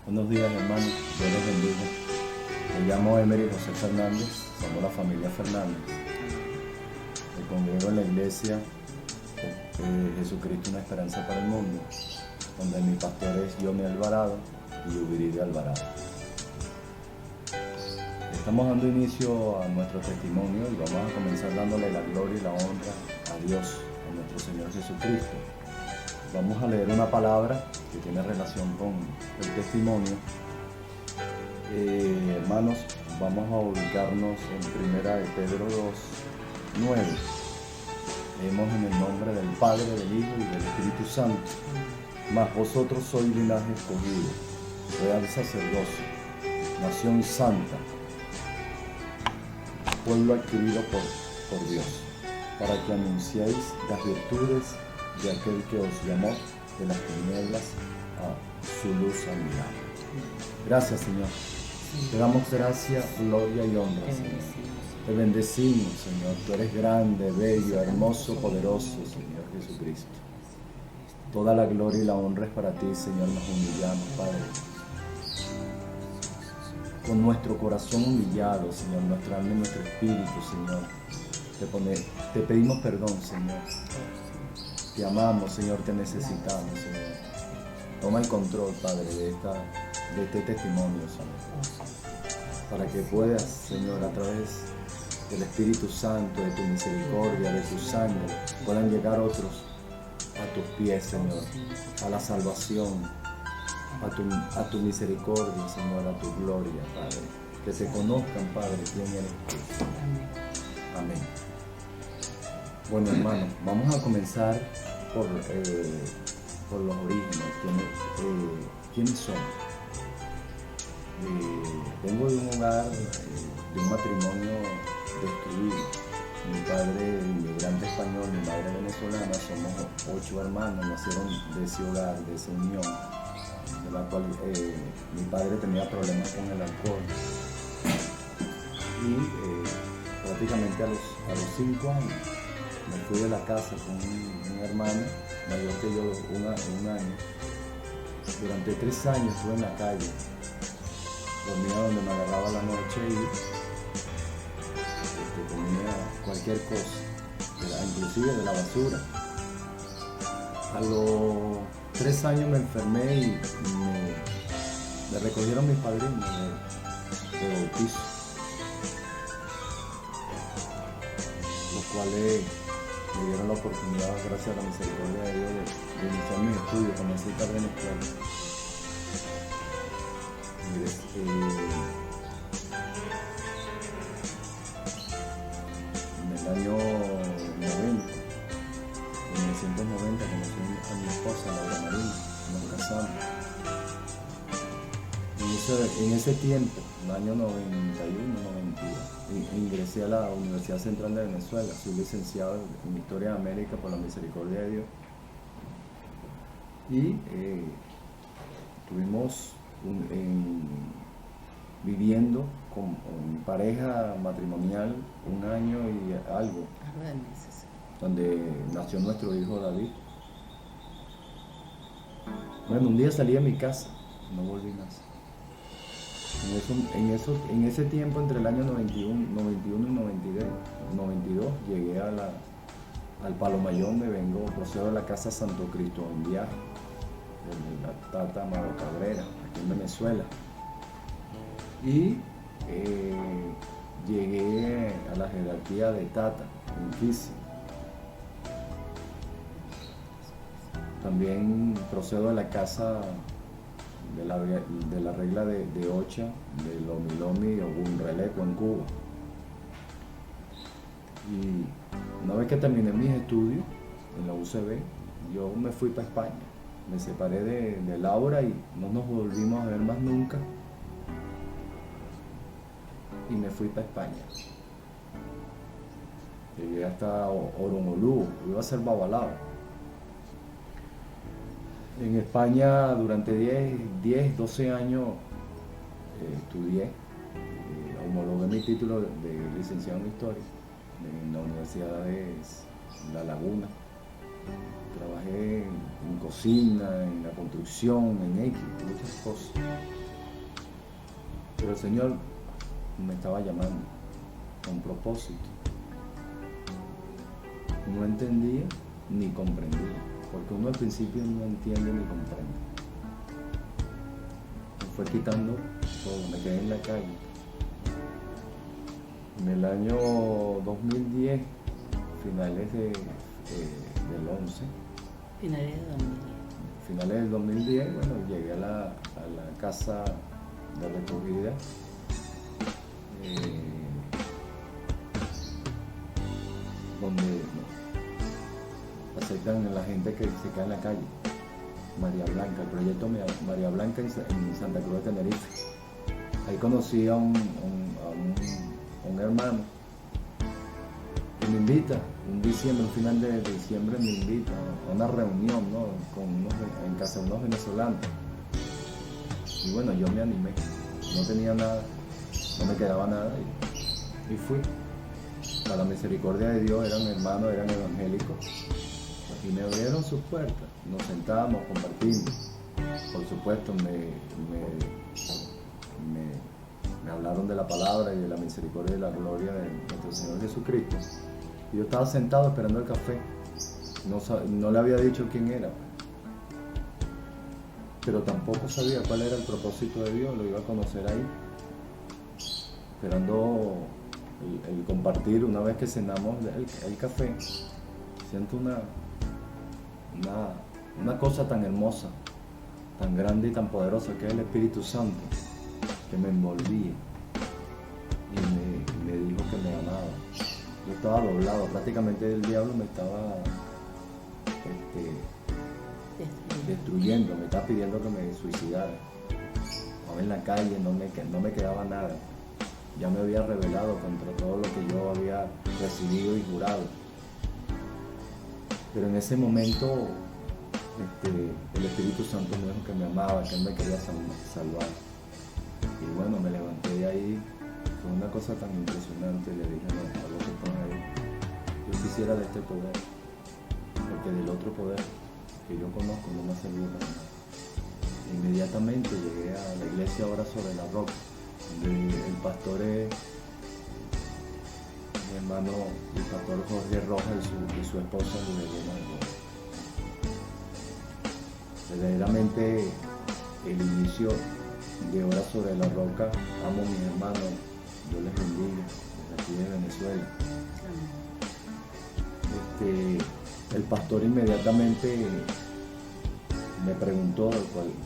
Buenos días, hermanos. Dios les bendiga. Me llamo Emery José Fernández. Somos la familia Fernández. Me congrego en la iglesia Jesucristo, una esperanza para el mundo, donde mi pastor es Johnny Alvarado y Ubiride Alvarado. Estamos dando inicio a nuestro testimonio y vamos a comenzar dándole la gloria y la honra a Dios, a nuestro Señor Jesucristo. Vamos a leer una palabra que tiene relación con el testimonio. Hermanos, vamos a ubicarnos en Primera de Pedro 2:9. Leemos en el nombre del Padre, del Hijo y del Espíritu Santo. Mas vosotros sois linaje escogido, real sacerdocio, nación santa, pueblo adquirido por Dios, para que anunciéis las virtudes de aquel que os llamó de las tinieblas a su luz admirable. Gracias, Señor. Te damos gracia, gloria y honra, Señor. Te bendecimos, Señor. Tú eres grande, bello, hermoso, poderoso, Señor Jesucristo. Toda la gloria y la honra es para ti, Señor. Nos humillamos, Padre. Con nuestro corazón humillado, Señor, nuestra alma y nuestro espíritu, Señor. Te pedimos perdón, Señor. Te amamos, Señor, te necesitamos, Señor. Toma el control, Padre, de este testimonio, Señor. Para que puedas, Señor, a través del Espíritu Santo, de tu misericordia, de tu sangre, puedan llegar otros a tus pies, Señor, a la salvación, a tu misericordia, Señor, a tu gloria, Padre. Que se conozcan, Padre, quién eres tú. Amén. Bueno, hermanos, vamos a comenzar por los orígenes. ¿Quiénes son? Vengo de un hogar, de un matrimonio destruido. Mi padre inmigrante español, mi madre venezolana, somos 8 hermanos, nacieron de ese hogar, de esa unión, de la cual mi padre tenía problemas con el alcohol. Y prácticamente a los 5 años me fui de la casa con un hermano mayor que yo, un año. Durante 3 años estuve en la calle, dormía donde me agarraba la noche y comía cualquier cosa, inclusive de la basura. A los 3 años me enfermé y me recogieron mis padrinos de bautizo, los cuales me dieron la oportunidad, gracias a la misericordia de Dios, de iniciar mis estudios. Comencé tarde en la escuela. En el año 90, en 1990, conocí a mi esposa, Laura Marina, nos casamos. En ese tiempo, en el año 91, 92, ingresé a la Universidad Central de Venezuela. Soy licenciado en Historia de América por la misericordia de Dios. Y estuvimos viviendo con mi pareja matrimonial 1 año y algo, donde nació nuestro hijo David. Bueno, un día salí de mi casa, no volví más. En ese tiempo, entre el año 91 y 92, llegué al Palo Mayón. Me procedo de la casa Santo Cristo en viaje, de la Tata Amado Cabrera, aquí en Venezuela. Y llegué a la jerarquía de Tata, en Kisi. También procedo de la casa de la regla de Ocha, de Lomi Lomi o Bunreleco en Cuba. Y una vez que terminé mis estudios en la UCB, yo me fui para España. Me separé de Laura y no nos volvimos a ver más nunca. Y me fui para España. Llegué hasta Oromolú, iba a ser Babalao. En España durante 12 años estudié, homologué mi título de licenciado en Historia en la Universidad de La Laguna. trabajé en cocina, en la construcción, en X, muchas cosas. Pero el Señor me estaba llamando con propósito. No entendía ni comprendía, porque uno al principio no entiende ni comprende. Me fue quitando todo, me quedé en la calle. En el año 2010, finales del 11. Finales de 2010. Finales del 2010, bueno, llegué a la casa de recogida. Donde aceptan a la gente que se queda en la calle. María Blanca, el proyecto María Blanca en Santa Cruz de Tenerife. Ahí conocí a un hermano que me invita, un final de diciembre me invita a una reunión, ¿no? En casa de unos venezolanos. Y bueno, yo me animé, no tenía nada, no me quedaba nada y fui. Para la misericordia de Dios, eran hermanos, eran evangélicos y me abrieron sus puertas, nos sentábamos, compartimos. Por supuesto me hablaron de la palabra y de la misericordia y la gloria de nuestro Señor Jesucristo. Y yo estaba sentado esperando el café, no le había dicho quién era, pero tampoco sabía cuál era el propósito de Dios, lo iba a conocer ahí, esperando el compartir. Una vez que cenamos el café, siento una cosa tan hermosa, tan grande y tan poderosa, que es el Espíritu Santo, que me envolvía y me dijo que me amaba. Yo estaba doblado, prácticamente el diablo me estaba destruyendo, me estaba pidiendo que me suicidara. Estaba en la calle, no me quedaba nada. Ya me había rebelado contra todo lo que yo había recibido y jurado. Pero en ese momento el Espíritu Santo me dijo que me amaba, que Él me quería salvar. Y bueno, me levanté de ahí, fue una cosa tan impresionante. Le dije a los que están ahí, yo quisiera de este poder, porque del otro poder que yo conozco no me ha servido para nada. Inmediatamente llegué a la iglesia Ahora Sobre la Roca. El pastor es mi hermano, el pastor Jorge Rojas y su esposa Lorena. Verdaderamente el inicio de Hora Sobre la Roca, amo a mis hermanos, Dios les bendiga, desde aquí de Venezuela. El pastor inmediatamente me preguntó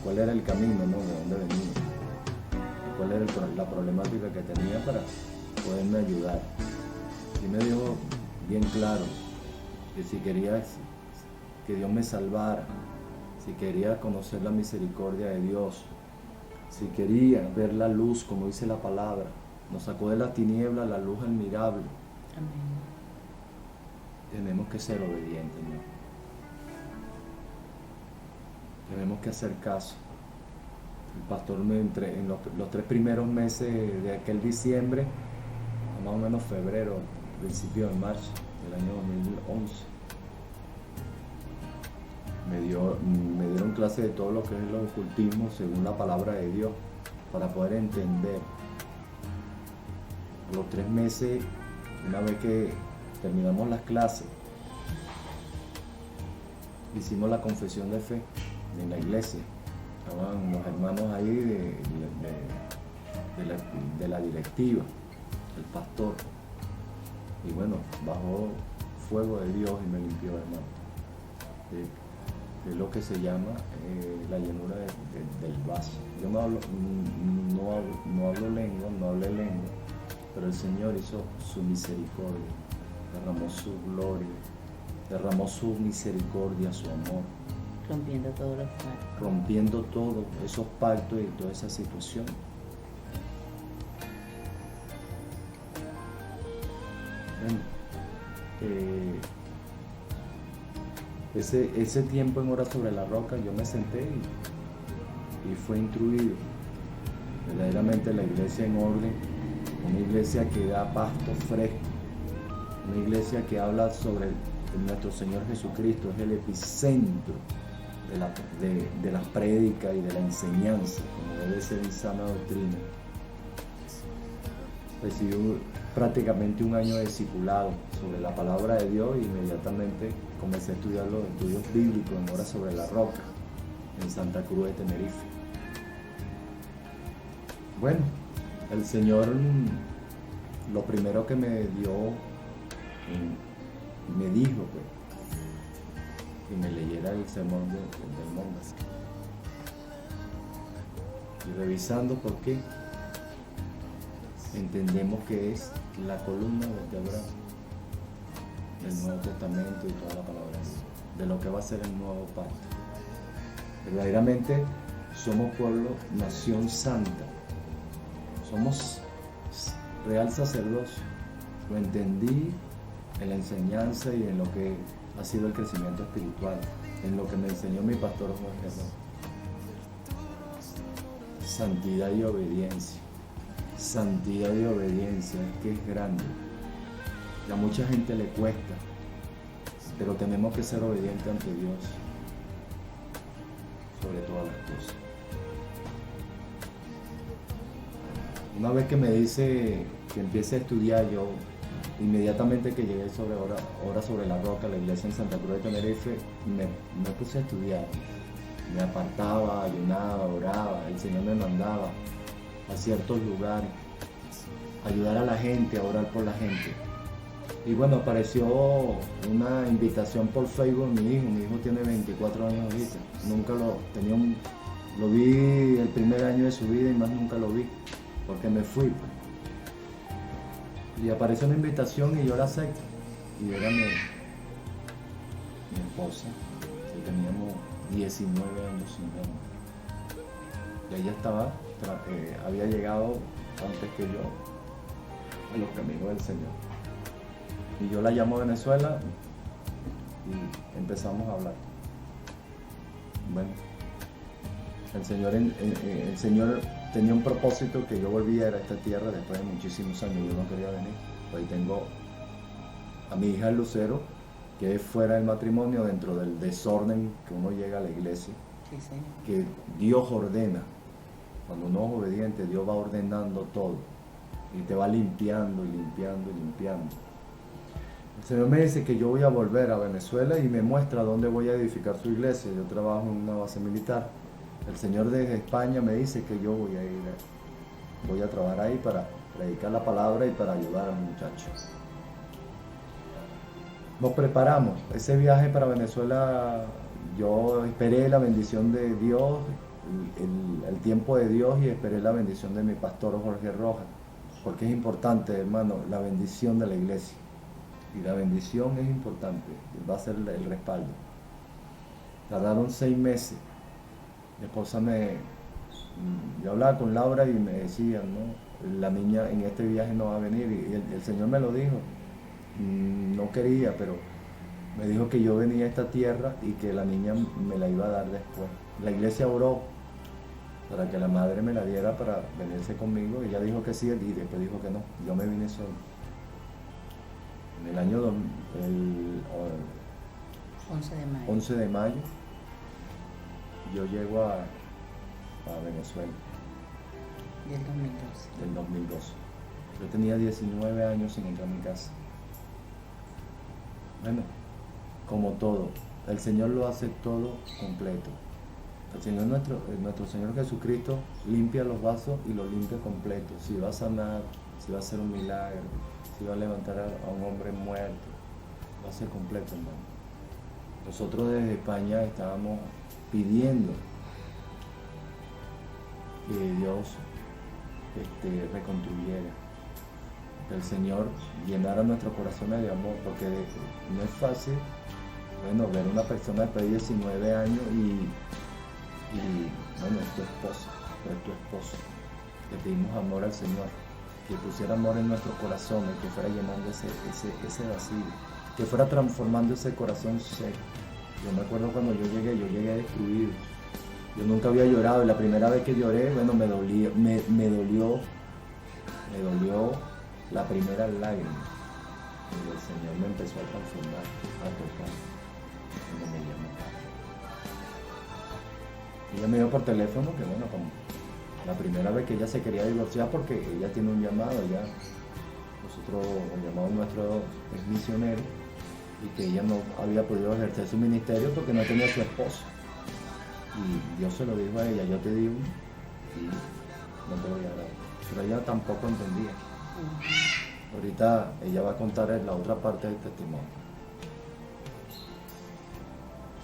cuál era el camino, ¿no? De dónde venía, cuál era la problemática que tenía para poderme ayudar. Y me dijo bien claro que si quería que Dios me salvara, si quería conocer la misericordia de Dios, si quería ver la luz, como dice la palabra, nos sacó de la tiniebla la luz admirable. Amén. Tenemos que ser obedientes, ¿no? Tenemos que hacer caso. El pastor en los 3 primeros meses de aquel diciembre, más o menos febrero, principio de marzo del año 2011, me dieron clase de todo lo que es el ocultismo según la palabra de Dios, para poder entender. A los 3 meses, una vez que terminamos las clases, hicimos la confesión de fe en la iglesia. Estaban los hermanos ahí de la directiva, el pastor, y bueno, bajó fuego de Dios y me limpió, hermano. Es lo que se llama la llenura del vaso. Yo no hablo lengua, no hablé lengua, pero el Señor hizo su misericordia, derramó su gloria, derramó su misericordia, su amor, Rompiendo todos los pactos. Rompiendo todos esos pactos y toda esa situación. Bueno, ese tiempo en Hora Sobre la Roca yo me senté y fue instruido. Verdaderamente la iglesia en orden, una iglesia que da pasto fresco, una iglesia que habla sobre nuestro Señor Jesucristo es el epicentro de la prédica y de la enseñanza, como debe ser en sana doctrina. Recibí prácticamente un año de discipulado sobre la palabra de Dios y inmediatamente comencé a estudiar los estudios bíblicos en Hora sobre la Roca, en Santa Cruz de Tenerife. Bueno, el Señor lo primero que me dio, me dijo que me leyera el sermón del monte. Y revisando por qué, entendemos que es la columna vertebral del Nuevo Testamento y toda la palabra de lo que va a ser el nuevo pacto. Verdaderamente somos pueblo, nación santa, somos real sacerdocio. Lo entendí en la enseñanza y en lo que ha sido el crecimiento espiritual, en lo que me enseñó mi pastor Jorge Rojas. Santidad y obediencia. Santidad y obediencia, es que es grande. Y a mucha gente le cuesta, pero tenemos que ser obedientes ante Dios sobre todas las cosas. Una vez que me dice que empiece a estudiar, yo inmediatamente que llegué sobre Hora sobre la Roca, la iglesia en Santa Cruz de Tenerife, me puse a estudiar. Me apartaba, ayunaba, oraba, el Señor me mandaba a ciertos lugares, ayudar a la gente, a orar por la gente. Y bueno, apareció una invitación por Facebook de mi hijo tiene 24 años ahorita, nunca lo vi el primer año de su vida y más nunca lo vi, porque me fui. Y apareció una invitación y yo la acepto, y era mi esposa, que teníamos 19 años sin vernos. Y ella había llegado antes que yo a los caminos del Señor. Y yo la llamo a Venezuela y empezamos a hablar. Bueno, el Señor tenía un propósito, que yo volviera a esta tierra después de muchísimos años. Yo no quería venir. Hoy tengo a mi hija Lucero, que es fuera del matrimonio, dentro del desorden que uno llega a la iglesia. Sí, señor. Que Dios ordena. Cuando uno es obediente, Dios va ordenando todo y te va limpiando y limpiando y limpiando. El Señor me dice que yo voy a volver a Venezuela y me muestra dónde voy a edificar su iglesia. Yo trabajo en una base militar. El Señor desde España me dice que yo voy a trabajar ahí para predicar la palabra y para ayudar a los muchachos. Nos preparamos. Ese viaje para Venezuela, yo esperé la bendición de Dios, el tiempo de Dios, y esperé la bendición de mi pastor Jorge Rojas, porque es importante, hermano, la bendición de la iglesia. Y la bendición es importante, va a ser el respaldo. Tardaron 6 meses. Mi esposa yo hablaba con Laura y me decía, no, la niña en este viaje no va a venir, y el Señor me lo dijo. No quería, pero me dijo que yo venía a esta tierra y que la niña me la iba a dar después. La iglesia oró para que la madre me la diera para venirse conmigo. Ella dijo que sí y después dijo que no. Yo me vine solo. En el año 11 de mayo yo llego a Venezuela. Del 2012. Yo tenía 19 años sin entrar a mi casa. Bueno, como todo, el Señor lo hace todo completo. El Señor, nuestro Señor Jesucristo, limpia los vasos y los limpia completo. Si va a sanar, si va a hacer un milagro, si va a levantar a un hombre muerto, lo hace completo, hermano. Nosotros desde España estábamos pidiendo que Dios reconstruyera, que el Señor llenara nuestros corazones de amor, porque no es fácil, bueno, ver una persona después de 19 años y bueno, es tu esposo. Le pedimos amor al Señor, que pusiera amor en nuestros corazones, que fuera llenando ese vacío, que fuera transformando ese corazón seco. Yo me acuerdo cuando yo llegué destruido. Yo nunca había llorado, y la primera vez que lloré, bueno, me dolió la primera lágrima. Y el Señor me empezó a transformar, a tocar, cuando me llamó. Y ella me dijo por teléfono que bueno, como la primera vez que ella se quería divorciar porque ella tiene un llamado ya. Nosotros, el llamado nuestro es misionero, y que ella no había podido ejercer su ministerio porque no tenía su esposo. Y Dios se lo dijo a ella, yo te di uno y no te voy a dar. Pero ella tampoco entendía. Ahorita ella va a contar la otra parte del testimonio.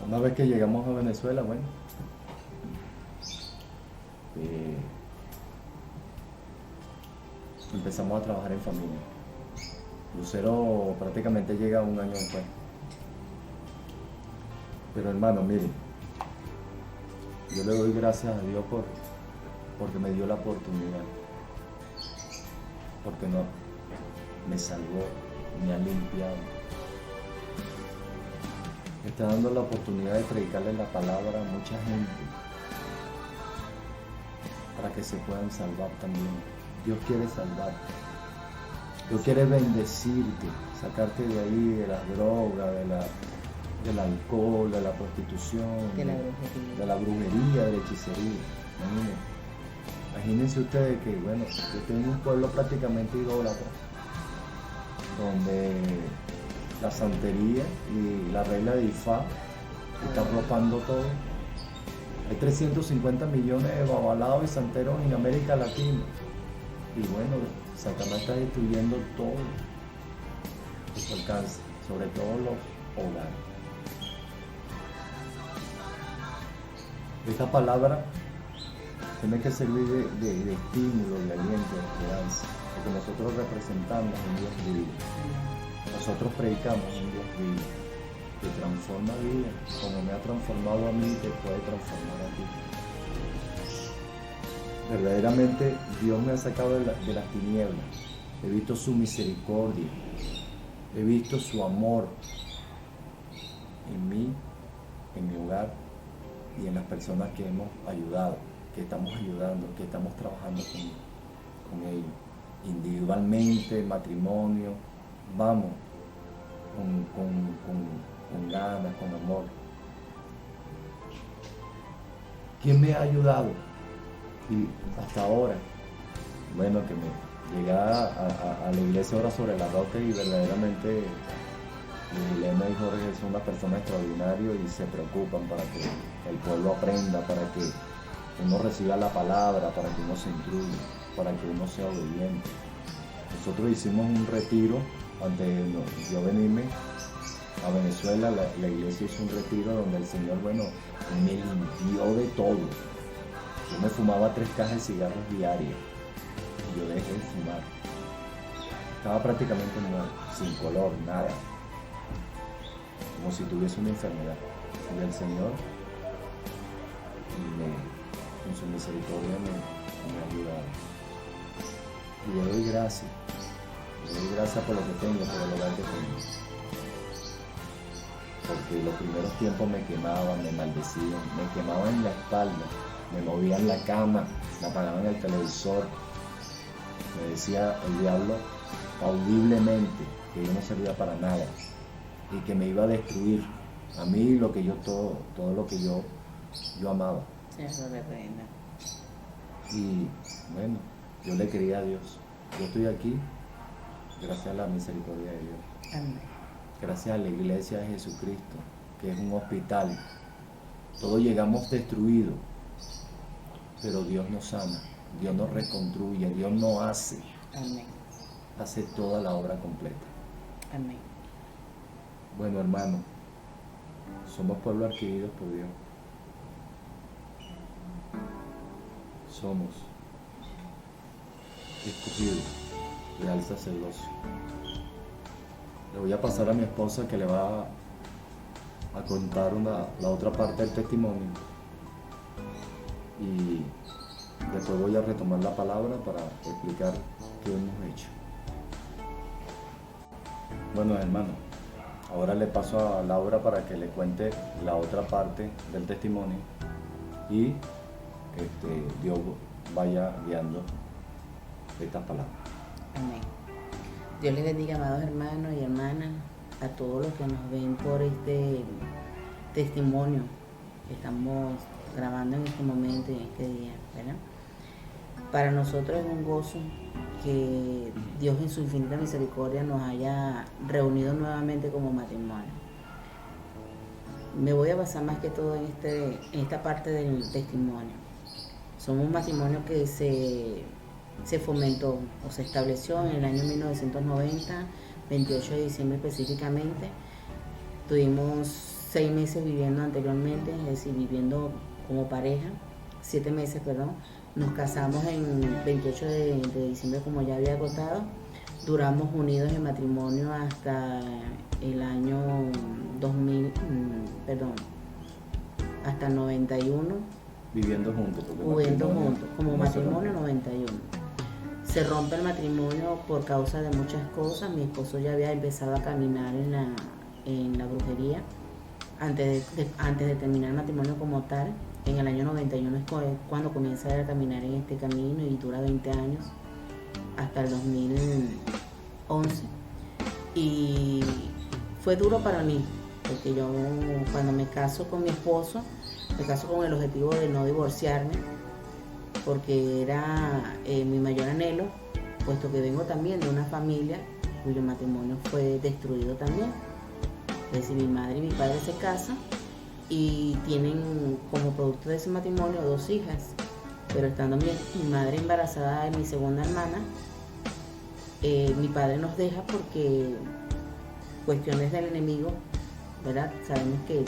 Una vez que llegamos a Venezuela, bueno, empezamos a trabajar en familia. Lucero prácticamente llega un año después. Pero hermano, miren, yo le doy gracias a Dios porque me dio la oportunidad. Porque no, me salvó, me ha limpiado. Me está dando la oportunidad de predicarle la palabra a mucha gente para que se puedan salvar también. Dios quiere salvarte. Dios quiere bendecirte, sacarte de ahí, de las drogas, del alcohol, de la prostitución, de la brujería, de la hechicería. Imagínense ustedes que, bueno, yo tengo un pueblo prácticamente idólatra, donde la santería y la regla de Ifá están ropando todo. Hay 350 millones de babalaos y santeros en América Latina. Y bueno, Satanás está destruyendo todo a su alcance, sobre todo los hogares. Esta palabra tiene que servir de estímulo, de aliento, de esperanza, porque nosotros representamos un Dios vivo. Nosotros predicamos un Dios vivo, que transforma vidas, como me ha transformado a mí, te puede transformar a ti. Verdaderamente Dios me ha sacado de las tinieblas. He visto su misericordia, he visto su amor en mí, en mi hogar y en las personas que hemos ayudado, que estamos ayudando, que estamos trabajando con ellos. Individualmente, matrimonio, vamos, con ganas, con amor. ¿Quién me ha ayudado? Y hasta ahora, bueno, que me llegar a la iglesia Hora sobre la Roca y verdaderamente Elena y Jorge son una persona extraordinaria y se preocupan para que el pueblo aprenda, para que uno reciba la palabra, para que uno se instruya, para que uno sea obediente. Nosotros hicimos un retiro antes de yo venirme a Venezuela. La iglesia hizo un retiro donde el Señor, bueno, me limpió de todo. Yo me fumaba 3 cajas de cigarros diarios y yo dejé de fumar. Estaba prácticamente muerto, sin color, nada, como si tuviese una enfermedad. Y el Señor, con su misericordia, me ha ayudado. Y le doy gracias por lo que tengo, por el hogar que tengo. Porque los primeros tiempos me quemaban, me maldecían, me quemaban en la espalda, me movían la cama, me apagaban el televisor. Me decía el diablo audiblemente que yo no servía para nada y que me iba a destruir a mí todo lo que yo amaba. Eso reprenda. Y bueno, yo le creía a Dios. Yo estoy aquí gracias a la misericordia de Dios. Amén. Gracias a la iglesia de Jesucristo, que es un hospital. Todos llegamos destruidos, pero Dios nos sana, Dios nos reconstruye, Dios nos hace. Amén. Hace toda la obra completa. Amén. Bueno, hermano, somos pueblo adquiridos por Dios. Somos escogidos, real sacerdocio. Le voy a pasar a mi esposa que le va a contar la otra parte del testimonio. Y después voy a retomar la palabra para explicar qué hemos hecho. Bueno, hermano, ahora le paso a Laura para que le cuente la otra parte del testimonio y Dios vaya guiando estas palabras. Amén. Dios les bendiga, amados hermanos y hermanas, a todos los que nos ven por este testimonio que estamos grabando en este momento, en este día, ¿verdad? Para nosotros es un gozo que Dios en su infinita misericordia nos haya reunido nuevamente como matrimonio. Me voy a basar más que todo en esta parte del testimonio. Somos un matrimonio que se fomentó o se estableció en el año 1990, 28 de diciembre específicamente. Tuvimos 6 meses viviendo anteriormente, es decir, viviendo como pareja, 7 meses, perdón. Nos casamos en 28 de diciembre, como ya había agotado. Duramos unidos en matrimonio hasta el año 2000, hasta el 91. Viviendo juntos. Viviendo juntos, como matrimonio 91. Se rompe el matrimonio por causa de muchas cosas. Mi esposo ya había empezado a caminar en la brujería antes de terminar el matrimonio como tal. En el año 91 es cuando comienza a caminar en este camino y dura 20 años hasta el 2011. Y fue duro para mí, porque yo cuando me caso con mi esposo, me caso con el objetivo de no divorciarme, porque era mi mayor anhelo, puesto que vengo también de una familia cuyo matrimonio fue destruido también. Es decir, mi madre y mi padre se casan y tienen como producto de ese matrimonio 2 hijas, pero estando mi madre embarazada de mi segunda hermana, mi padre nos deja porque cuestiones del enemigo, ¿verdad? Sabemos que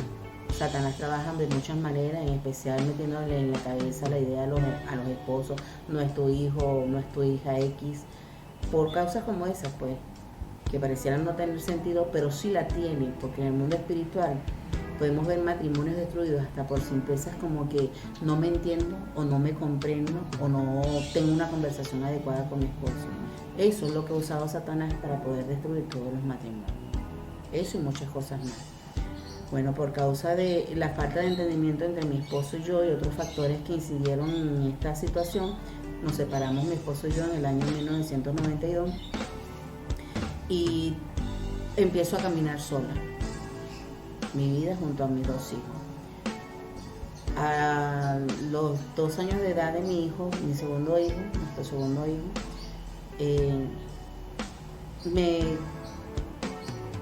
Satanás trabaja de muchas maneras, en especial metiéndole en la cabeza la idea a los esposos: no es tu hijo, no es tu hija X, por causas como esas, pues, que parecieran no tener sentido, pero sí la tienen, porque en el mundo espiritual podemos ver matrimonios destruidos hasta por simplezas como que no me entiendo, o no me comprendo, o no tengo una conversación adecuada con mi esposo. Eso es lo que ha usado Satanás para poder destruir todos los matrimonios. Eso y muchas cosas más. Bueno, por causa de la falta de entendimiento entre mi esposo y yo y otros factores que incidieron en esta situación, nos separamos mi esposo y yo en el año 1992 y empiezo a caminar sola mi vida junto a mis 2 hijos. A los 2 años de edad de mi hijo, nuestro segundo hijo,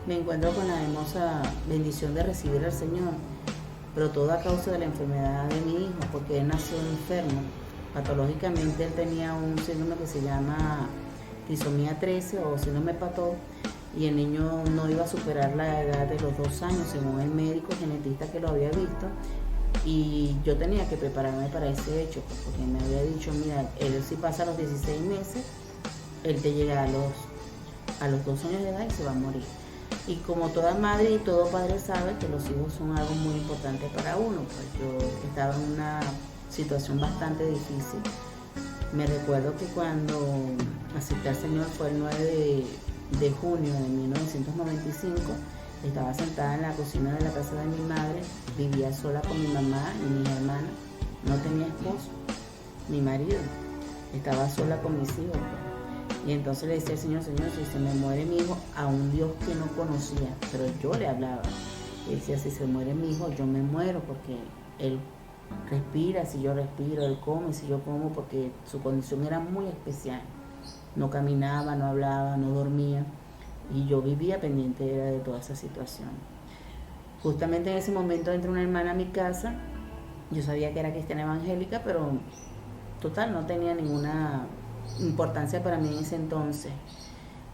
me encuentro con la hermosa bendición de recibir al Señor, pero todo a causa de la enfermedad de mi hijo, porque él nació enfermo. Patológicamente él tenía un síndrome que se llama trisomía 13 o síndrome Pató, y el niño no iba a superar la edad de los 2 años, según el médico genetista que lo había visto, y yo tenía que prepararme para ese hecho, porque me había dicho: mira, él si pasa los 16 meses, él te llega a los 2 años de edad y se va a morir. Y como toda madre y todo padre sabe que los hijos son algo muy importante para uno, pues yo estaba en una situación bastante difícil. Me recuerdo que cuando acepté al Señor fue el 9 de junio de 1995, estaba sentada en la cocina de la casa de mi madre, vivía sola con mi mamá y mis hermanas, no tenía esposo, ni marido, estaba sola con mis hijos. Y entonces le decía al Señor: Señor, si se me muere mi hijo, a un Dios que no conocía, pero yo le hablaba. Y decía: si se muere mi hijo, yo me muero, porque él respira si yo respiro, él come si yo como, porque su condición era muy especial. No caminaba, no hablaba, no dormía, y yo vivía pendiente de toda esa situación. Justamente en ese momento entra una hermana a mi casa. Yo sabía que era cristiana evangélica, pero total, no tenía ninguna importancia para mí en ese entonces.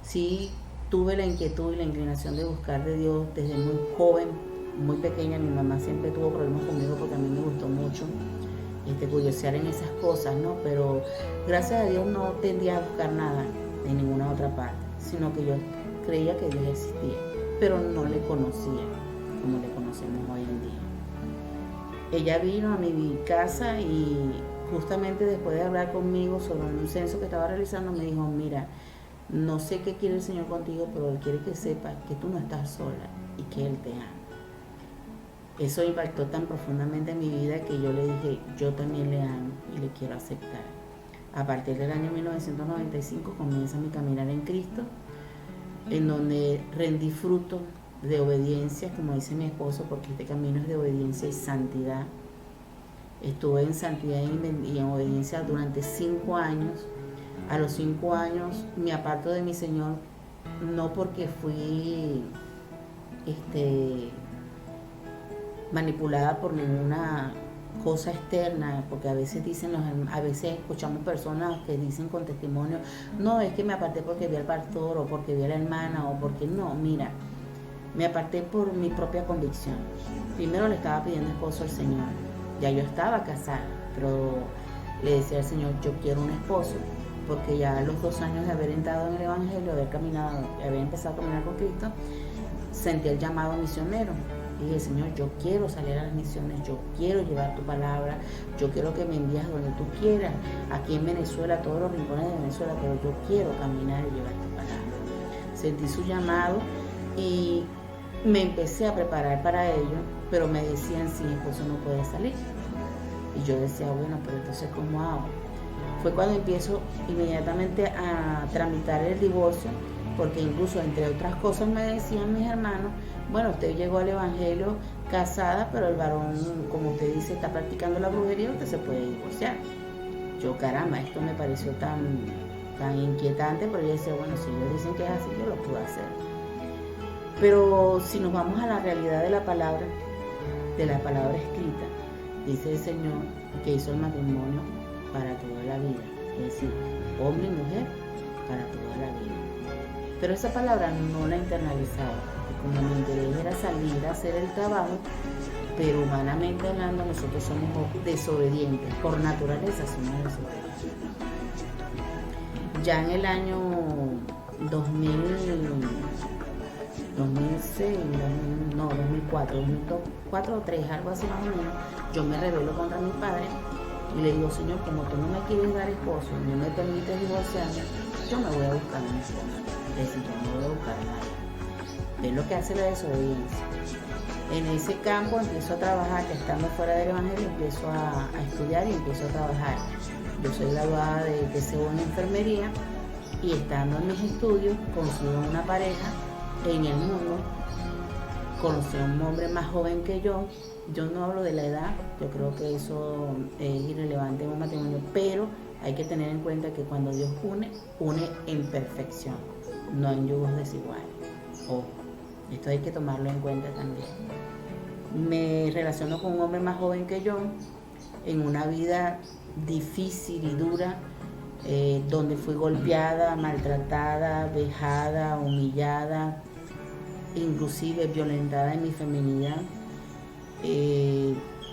Sí tuve la inquietud y la inclinación de buscar de Dios desde muy joven, muy pequeña. Mi mamá siempre tuvo problemas conmigo porque a mí me gustó mucho curiosear en esas cosas, ¿no? Pero gracias a Dios no tendía a buscar nada en ninguna otra parte, sino que yo creía que Dios existía, pero no le conocía como le conocemos hoy en día. Ella vino a mi casa y justamente después de hablar conmigo sobre un censo que estaba realizando, me dijo: mira, no sé qué quiere el Señor contigo, pero Él quiere que sepas que tú no estás sola y que Él te ama. Eso impactó tan profundamente en mi vida que yo le dije: yo también le amo y le quiero aceptar. A partir del año 1995 comienza mi caminar en Cristo. en donde rendí fruto de obediencia, como dice mi esposo, porque este camino es de obediencia y santidad. Estuve en santidad y en obediencia durante 5 años. A los 5 años me aparto de mi Señor, no porque fui manipulada por ninguna cosa externa, porque a veces a veces escuchamos personas que dicen con testimonio, no, es que me aparté porque vi al pastor o porque vi a la hermana o porque no, mira, me aparté por mi propia convicción. Primero le estaba pidiendo esposo al Señor, ya yo estaba casada, pero le decía al Señor, yo quiero un esposo, porque ya a los 2 años de haber entrado en el Evangelio, haber empezado a caminar con Cristo, sentí el llamado misionero. Y dije, Señor, yo quiero salir a las misiones, yo quiero llevar tu palabra, yo quiero que me envíes donde tú quieras, aquí en Venezuela, todos los rincones de Venezuela, pero yo quiero caminar y llevar tu palabra. Sentí su llamado y me empecé a preparar para ello, pero me decían, si mi esposo no puede salir. Y yo decía, bueno, pero entonces, ¿cómo hago? Fue cuando empiezo inmediatamente a tramitar el divorcio, porque incluso, entre otras cosas, me decían mis hermanos, bueno, usted llegó al Evangelio casada, pero el varón, como usted dice, está practicando la brujería, usted se puede divorciar. Yo, caramba, esto me pareció tan inquietante, pero yo decía, bueno, si ellos dicen que es así, yo lo puedo hacer. Pero si nos vamos a la realidad de la palabra escrita, dice el Señor que hizo el matrimonio para toda la vida, es decir, hombre y mujer para toda la vida. Pero esa palabra no la internalizaba, porque como mi interés era salir a hacer el trabajo, pero humanamente hablando nosotros somos desobedientes, por naturaleza somos desobedientes. Ya en el año 2004 o 2003, algo así más o menos, yo me rebelo contra mi padre y le digo, Señor, como tú no me quieres dar esposo, no me permites divorciarme, yo me voy a buscar un esposo. Es decir, yo me voy a buscar a nadie. Es lo que hace la desobediencia. En ese campo empiezo a trabajar, ya estando fuera del Evangelio, empiezo a estudiar y empiezo a trabajar. Yo soy graduada de TCU en enfermería y estando en mis estudios consigo una pareja en el mundo. Conocí a un hombre más joven que yo. Yo no hablo de la edad, yo creo que eso es irrelevante en un matrimonio, pero hay que tener en cuenta que cuando Dios une en perfección, no en yugos desiguales. Ojo, esto hay que tomarlo en cuenta también. Me relaciono con un hombre más joven que yo, en una vida difícil y dura, donde fui golpeada, maltratada, vejada, humillada, inclusive violentada en mi feminidad.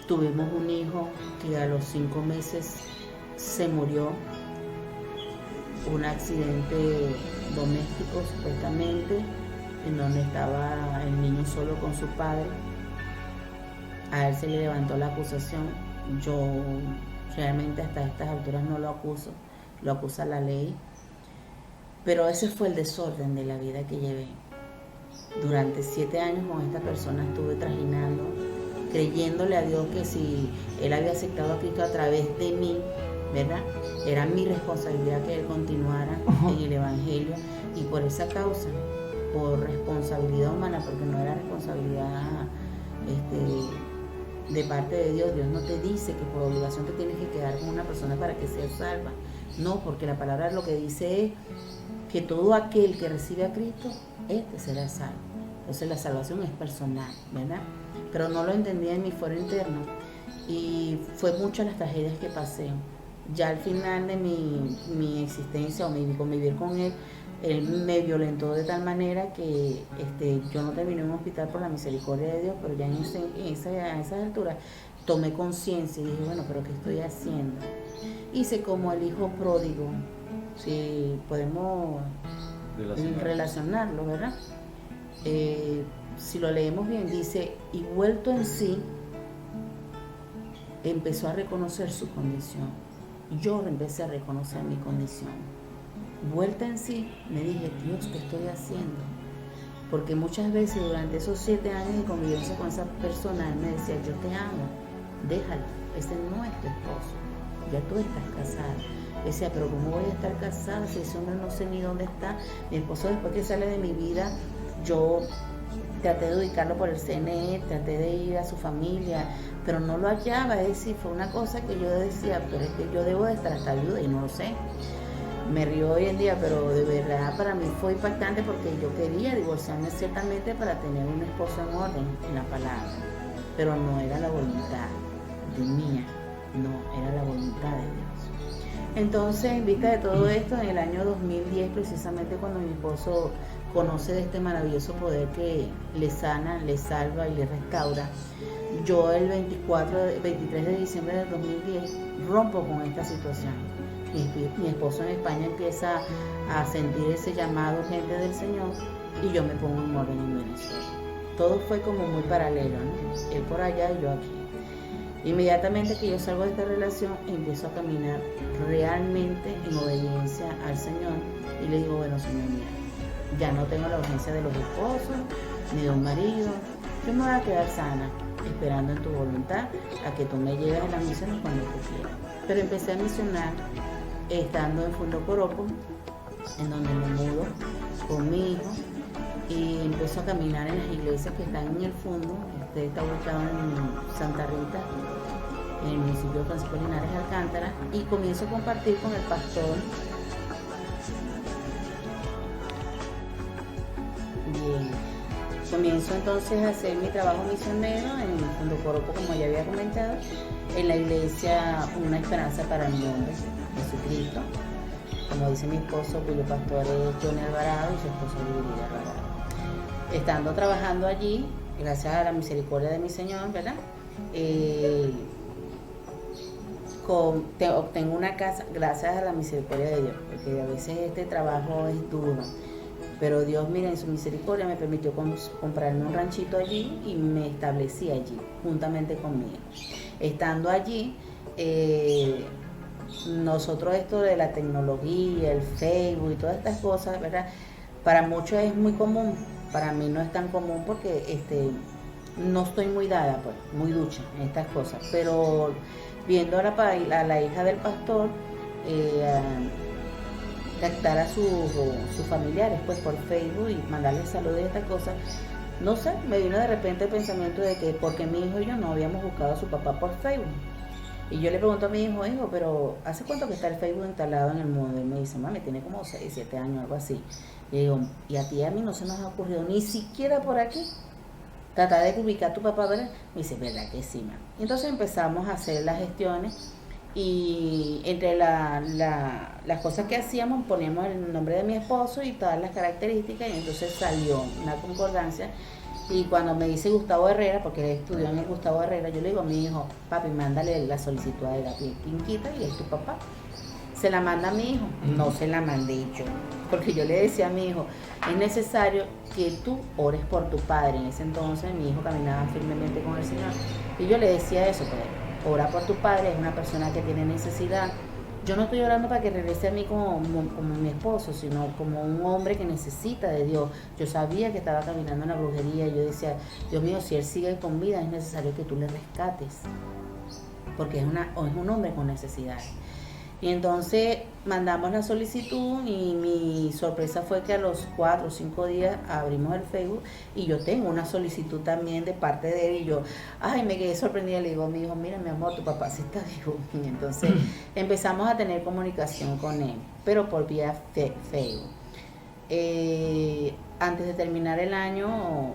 Tuvimos un hijo que a los 5 meses se murió, un accidente doméstico supuestamente, en donde estaba el niño solo con su padre. A él se le levantó la acusación. Yo realmente hasta estas alturas no lo acuso, lo acusa la ley, pero ese fue el desorden de la vida que llevé. Durante 7 años con esta persona estuve trajinando, creyéndole a Dios que si Él había aceptado a Cristo a través de mí, ¿verdad? Era mi responsabilidad que Él continuara en el Evangelio, y por esa causa, por responsabilidad humana, porque no era responsabilidad de parte de Dios. Dios no te dice que por obligación te tienes que quedar con una persona para que sea salva. No, porque la palabra lo que dice es que todo aquel que recibe a Cristo, será salvo. Entonces la salvación es personal, ¿verdad? Pero no lo entendía en mi fuero interno y fue muchas las tragedias que pasé. Ya al final de mi existencia o mi convivir con él me violentó de tal manera que yo no terminé en un hospital por la misericordia de Dios, pero ya a esa altura tomé conciencia y dije, bueno, pero ¿qué estoy haciendo? Hice como el hijo pródigo, si podemos relacionarlo, ¿verdad? Si lo leemos bien, dice, y vuelto en sí, empezó a reconocer su condición. Yo empecé a reconocer mi condición. Vuelta en sí, me dije, Dios, ¿qué estoy haciendo? Porque muchas veces durante esos 7 años de convivencia con esa persona, él me decía, yo te amo, déjalo, ese no es tu esposo, ya tú estás casada. Decía, pero ¿cómo voy a estar casada si ese hombre no sé ni dónde está? Mi esposo después que sale de mi vida, yo traté de ubicarlo por el CNE, traté de ir a su familia, pero no lo hallaba. Es decir, fue una cosa que yo decía, pero es que yo debo de estar hasta ayuda y no lo sé. Me río hoy en día, pero de verdad para mí fue impactante porque yo quería divorciarme ciertamente para tener un esposo en orden, en la palabra, pero no era la voluntad de mía, no, era la voluntad de Dios. Entonces, en vista de todo esto, en el año 2010, precisamente cuando mi esposo conoce de este maravilloso poder que le sana, le salva y le restaura, yo el 23 de diciembre del 2010 rompo con esta situación. Mi esposo en España empieza a sentir ese llamado urgente del Señor y yo me pongo en orden en Venezuela. Todo fue como muy paralelo, ¿no? Él por allá y yo aquí. Inmediatamente que yo salgo de esta relación, empiezo a caminar realmente en obediencia al Señor y le digo, bueno, Señor, mira, ya no tengo la urgencia de los esposos ni de un marido, yo me voy a quedar sana, esperando en tu voluntad a que tú me lleves a las misiones cuando tú quieras. Pero empecé a misionar estando en Fundo Coropo, en donde me mudo con mi hijo, y empiezo a caminar en las iglesias que están en el fondo. Este está ubicado en Santa Rita, en el municipio de Francisco Linares Alcántara, y comienzo a compartir con el pastor. Bien, comienzo entonces a hacer mi trabajo misionero en el Fundo Coropo, como ya había comentado, en la iglesia Una Esperanza para el Mundo, Jesucristo, como dice mi esposo, cuyo pastor es Johnny Alvarado y su esposa Virginia Alvarado. Estando trabajando allí, gracias a la misericordia de mi Señor, ¿verdad? Obtengo una casa gracias a la misericordia de Dios, porque a veces este trabajo es duro, pero Dios, mira, en su misericordia me permitió comprarme un ranchito allí y me establecí allí, juntamente conmigo. Estando allí, nosotros esto de la tecnología, el Facebook y todas estas cosas, ¿verdad? Para muchos es muy común, para mí no es tan común porque no estoy muy dada, pues, muy ducha en estas cosas, pero viendo a la hija del pastor captar a sus familiares pues por Facebook y mandarles saludos y estas cosas, no sé, me vino de repente el pensamiento de que porque mi hijo y yo no habíamos buscado a su papá por Facebook. Y yo le pregunto a mi hijo, pero ¿hace cuánto que está el Facebook instalado en el mundo? Y me dice, mami, tiene como 6, 7 años, algo así. Y digo, y a ti y a mí no se nos ha ocurrido ni siquiera por aquí tratar de ubicar a tu papá, ¿verdad? Me dice, ¿verdad que sí, mami? Entonces empezamos a hacer las gestiones y entre las cosas que hacíamos poníamos el nombre de mi esposo y todas las características, y entonces salió una concordancia. Y cuando me dice Gustavo Herrera, porque él estudió en el Gustavo Herrera, yo le digo a mi hijo, papi, mándale la solicitud a la Quinquita y es tu papá. Se la manda a mi hijo, no se la mandé yo, porque yo le decía a mi hijo, es necesario que tú ores por tu padre. En ese entonces mi hijo caminaba firmemente con el Señor y yo le decía eso, pues, ora por tu padre, es una persona que tiene necesidad. Yo no estoy orando para que regrese a mí como mi esposo, sino como un hombre que necesita de Dios. Yo sabía que estaba caminando en la brujería y yo decía, Dios mío, si él sigue con vida es necesario que tú le rescates, porque es un hombre con necesidad. Y entonces mandamos la solicitud y mi sorpresa fue que a los 4 o 5 días abrimos el Facebook y yo tengo una solicitud también de parte de él y yo, me quedé sorprendida, le digo a mi hijo, mira mi amor, tu papá sí está vivo. Y entonces empezamos a tener comunicación con él, pero por vía Facebook. Antes de terminar el año,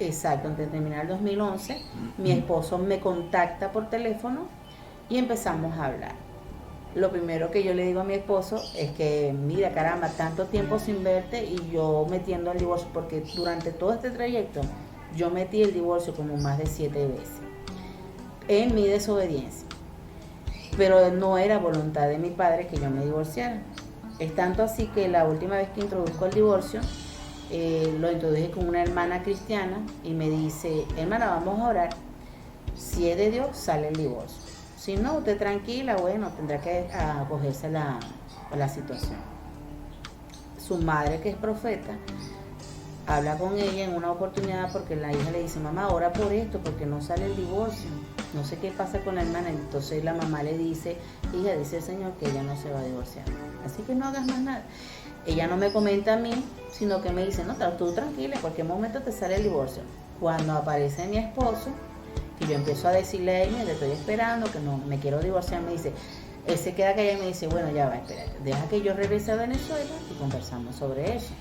exacto, antes de terminar el 2011, mi esposo me contacta por teléfono y empezamos a hablar. Lo primero que yo le digo a mi esposo es que, mira, caramba, tanto tiempo sin verte y yo metiendo el divorcio, porque durante todo este trayecto yo metí el divorcio como más de 7 veces en mi desobediencia, pero no era voluntad de mi padre que yo me divorciara. Es tanto así que la última vez que introduzco el divorcio, lo introduje con una hermana cristiana y me dice, hermana, vamos a orar, si es de Dios sale el divorcio. Si no, usted tranquila, bueno, tendrá que acogerse a la situación. Su madre, que es profeta, habla con ella en una oportunidad porque la hija le dice, mamá, ora por esto, porque no sale el divorcio. No sé qué pasa con la hermana. Entonces la mamá le dice, hija, dice el Señor que ella no se va a divorciar. Así que no hagas más nada. Ella no me comenta a mí, sino que me dice, no, tú tranquila, en cualquier momento te sale el divorcio. Cuando aparece mi esposo, y yo empiezo a decirle a ella, le estoy esperando, que no me quiero divorciar, me dice, él se queda callado y me dice, bueno, ya va, espérate, deja que yo regrese a Venezuela y conversamos sobre eso.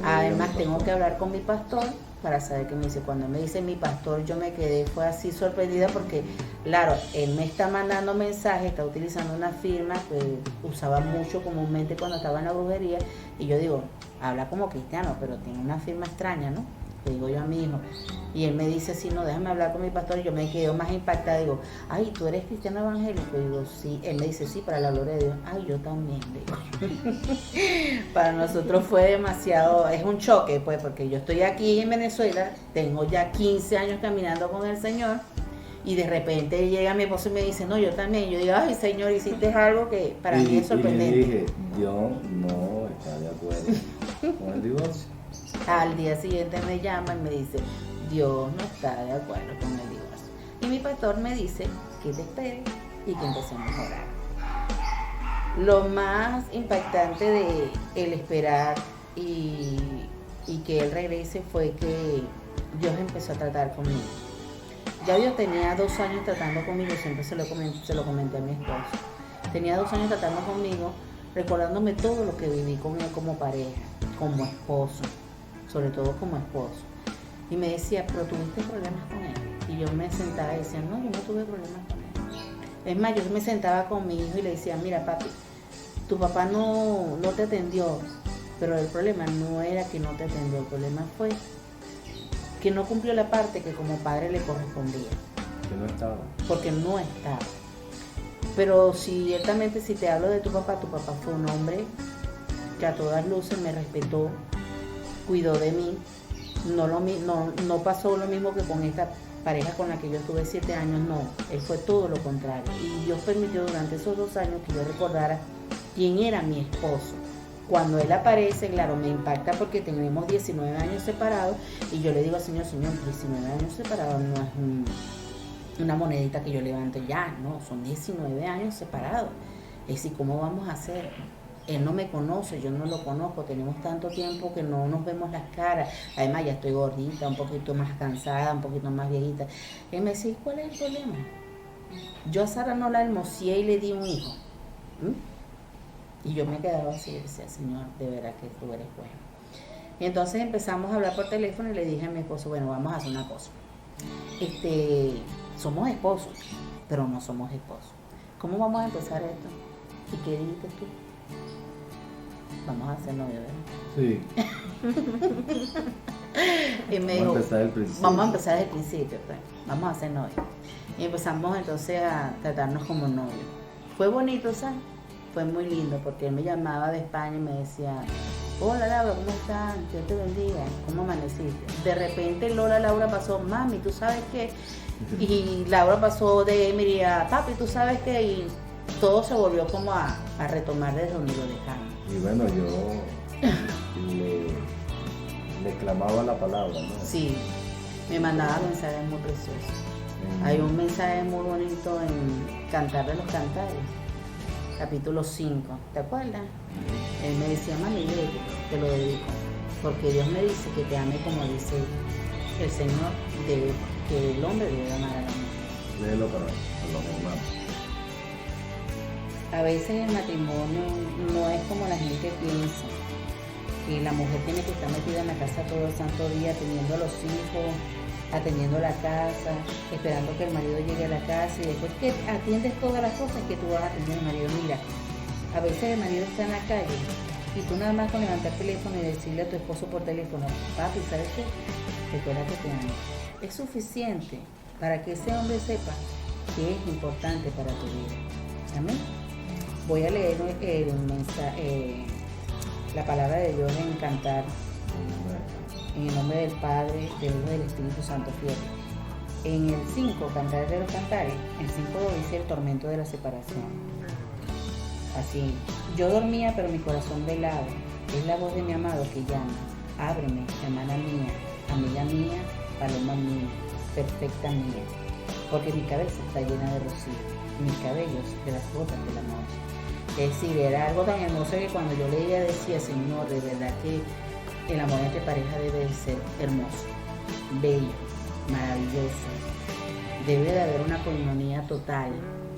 Además tengo que hablar con mi pastor para saber qué me dice. Cuando me dice mi pastor, yo me quedé, fue así sorprendida porque, claro, él me está mandando mensajes, está utilizando una firma que usaba mucho comúnmente cuando estaba en la brujería, y yo digo, habla como cristiano, pero tiene una firma extraña, ¿no? Le digo yo a mi hijo, y él me dice así, no, déjame hablar con mi pastor, y yo me quedo más impactada, digo, ay, ¿tú eres cristiano evangélico? Y digo, sí. Él me dice, sí, para la gloria de Dios. Ay, yo también, digo. Para nosotros fue demasiado, es un choque, pues, porque yo estoy aquí en Venezuela, tengo ya 15 años caminando con el Señor, y de repente llega mi esposo y me dice, no, yo también. Yo digo, ay, Señor, hiciste algo que para mí es sorprendente. Y le dije, Dios no está de acuerdo con el divorcio. Al día siguiente me llama y me dice, Dios no está de acuerdo con el divorcio. Y mi pastor me dice que te espere y que empecemos a orar. Lo más impactante de el esperar y que él regrese fue que Dios empezó a tratar conmigo. Ya Dios tenía 2 años tratando conmigo, siempre se lo comenté a mi esposo. Tenía 2 años tratando conmigo, recordándome todo lo que viví con él como pareja, como esposo, sobre todo como esposo. Y me decía, pero ¿tuviste problemas con él? Y yo me sentaba y decía, no, yo no tuve problemas con él. Es más, yo me sentaba con mi hijo y le decía, mira papi, tu papá no te atendió, pero el problema no era que no te atendió, el problema fue que no cumplió la parte que como padre le correspondía. Que no estaba. Porque no estaba. Pero ciertamente si te hablo de tu papá fue un hombre que a todas luces me respetó, cuidó de mí. No pasó lo mismo que con esta pareja con la que yo estuve 7 años, no. Él fue todo lo contrario. Y Dios permitió durante esos 2 años que yo recordara quién era mi esposo. Cuando él aparece, claro, me impacta porque tenemos 19 años separados y yo le digo al Señor, 19 años separados no es una monedita que yo levante ya, no, son 19 años separados. Es decir, ¿cómo vamos a hacer? Él no me conoce, yo no lo conozco, tenemos tanto tiempo que no nos vemos las caras. Además ya estoy gordita, un poquito más cansada, un poquito más viejita. Él me decía, ¿cuál es el problema? Yo a Sara no la hermosé y le di un hijo. Y yo me quedaba así y decía, Señor, de verdad que tú eres bueno. Y entonces empezamos a hablar por teléfono y le dije a mi esposo, bueno, vamos a hacer una cosa. Somos esposos, pero no somos esposos. ¿Cómo vamos a empezar esto? ¿Y qué dijiste tú? Vamos a hacer novio, ¿verdad? Sí. Y me dijo, vamos a empezar desde el principio, pues. Vamos a hacer novio. Y empezamos entonces a tratarnos como novios. Fue bonito, ¿sabes? Fue muy lindo porque él me llamaba de España y me decía, hola Laura, ¿cómo estás? Dios te bendiga, ¿cómo amaneciste? De repente Laura pasó, mami, ¿tú sabes qué? Y Laura pasó de Emily a papi, ¿tú sabes qué? Y todo se volvió como a retomar desde donde lo dejamos. Y bueno, yo le clamaba la palabra, ¿no? Sí, me mandaba mensajes muy preciosos. Hay un mensaje muy bonito en Cantar de los Cantares, capítulo 5, ¿te acuerdas? Él me decía, mami, te lo dedico, porque Dios me dice que te ame como dice el Señor, que el hombre debe amar a la mujer. Léelo para los hermanos. A veces el matrimonio no es como la gente piensa, que la mujer tiene que estar metida en la casa todo el santo día, atendiendo a los hijos, atendiendo la casa, esperando que el marido llegue a la casa y después que atiendes todas las cosas que tú vas a atender al marido. Mira, a veces el marido está en la calle y tú nada más con levantar el teléfono y decirle a tu esposo por teléfono, papi, ¿sabes qué? Recuerda que te amo. Es suficiente para que ese hombre sepa que es importante para tu vida. Amén. Voy a leer el mensaje, la palabra de Dios en Cantar, en el nombre del Padre, del Hijo y del Espíritu Santo, fíjate. En el 5, Cantar de los Cantares, el 5 dice el tormento de la separación. Así, yo dormía pero mi corazón velaba, es la voz de mi amado que llama, ábreme, hermana mía, amiga mía, paloma mía, perfecta mía. porque mi cabeza está llena de rocío, y mis cabellos de las gotas del amor. Es decir, era algo tan hermoso que cuando yo leía decía, Señor, de verdad que el amor entre pareja debe de ser hermoso, bello, maravilloso. Debe de haber una coinonía total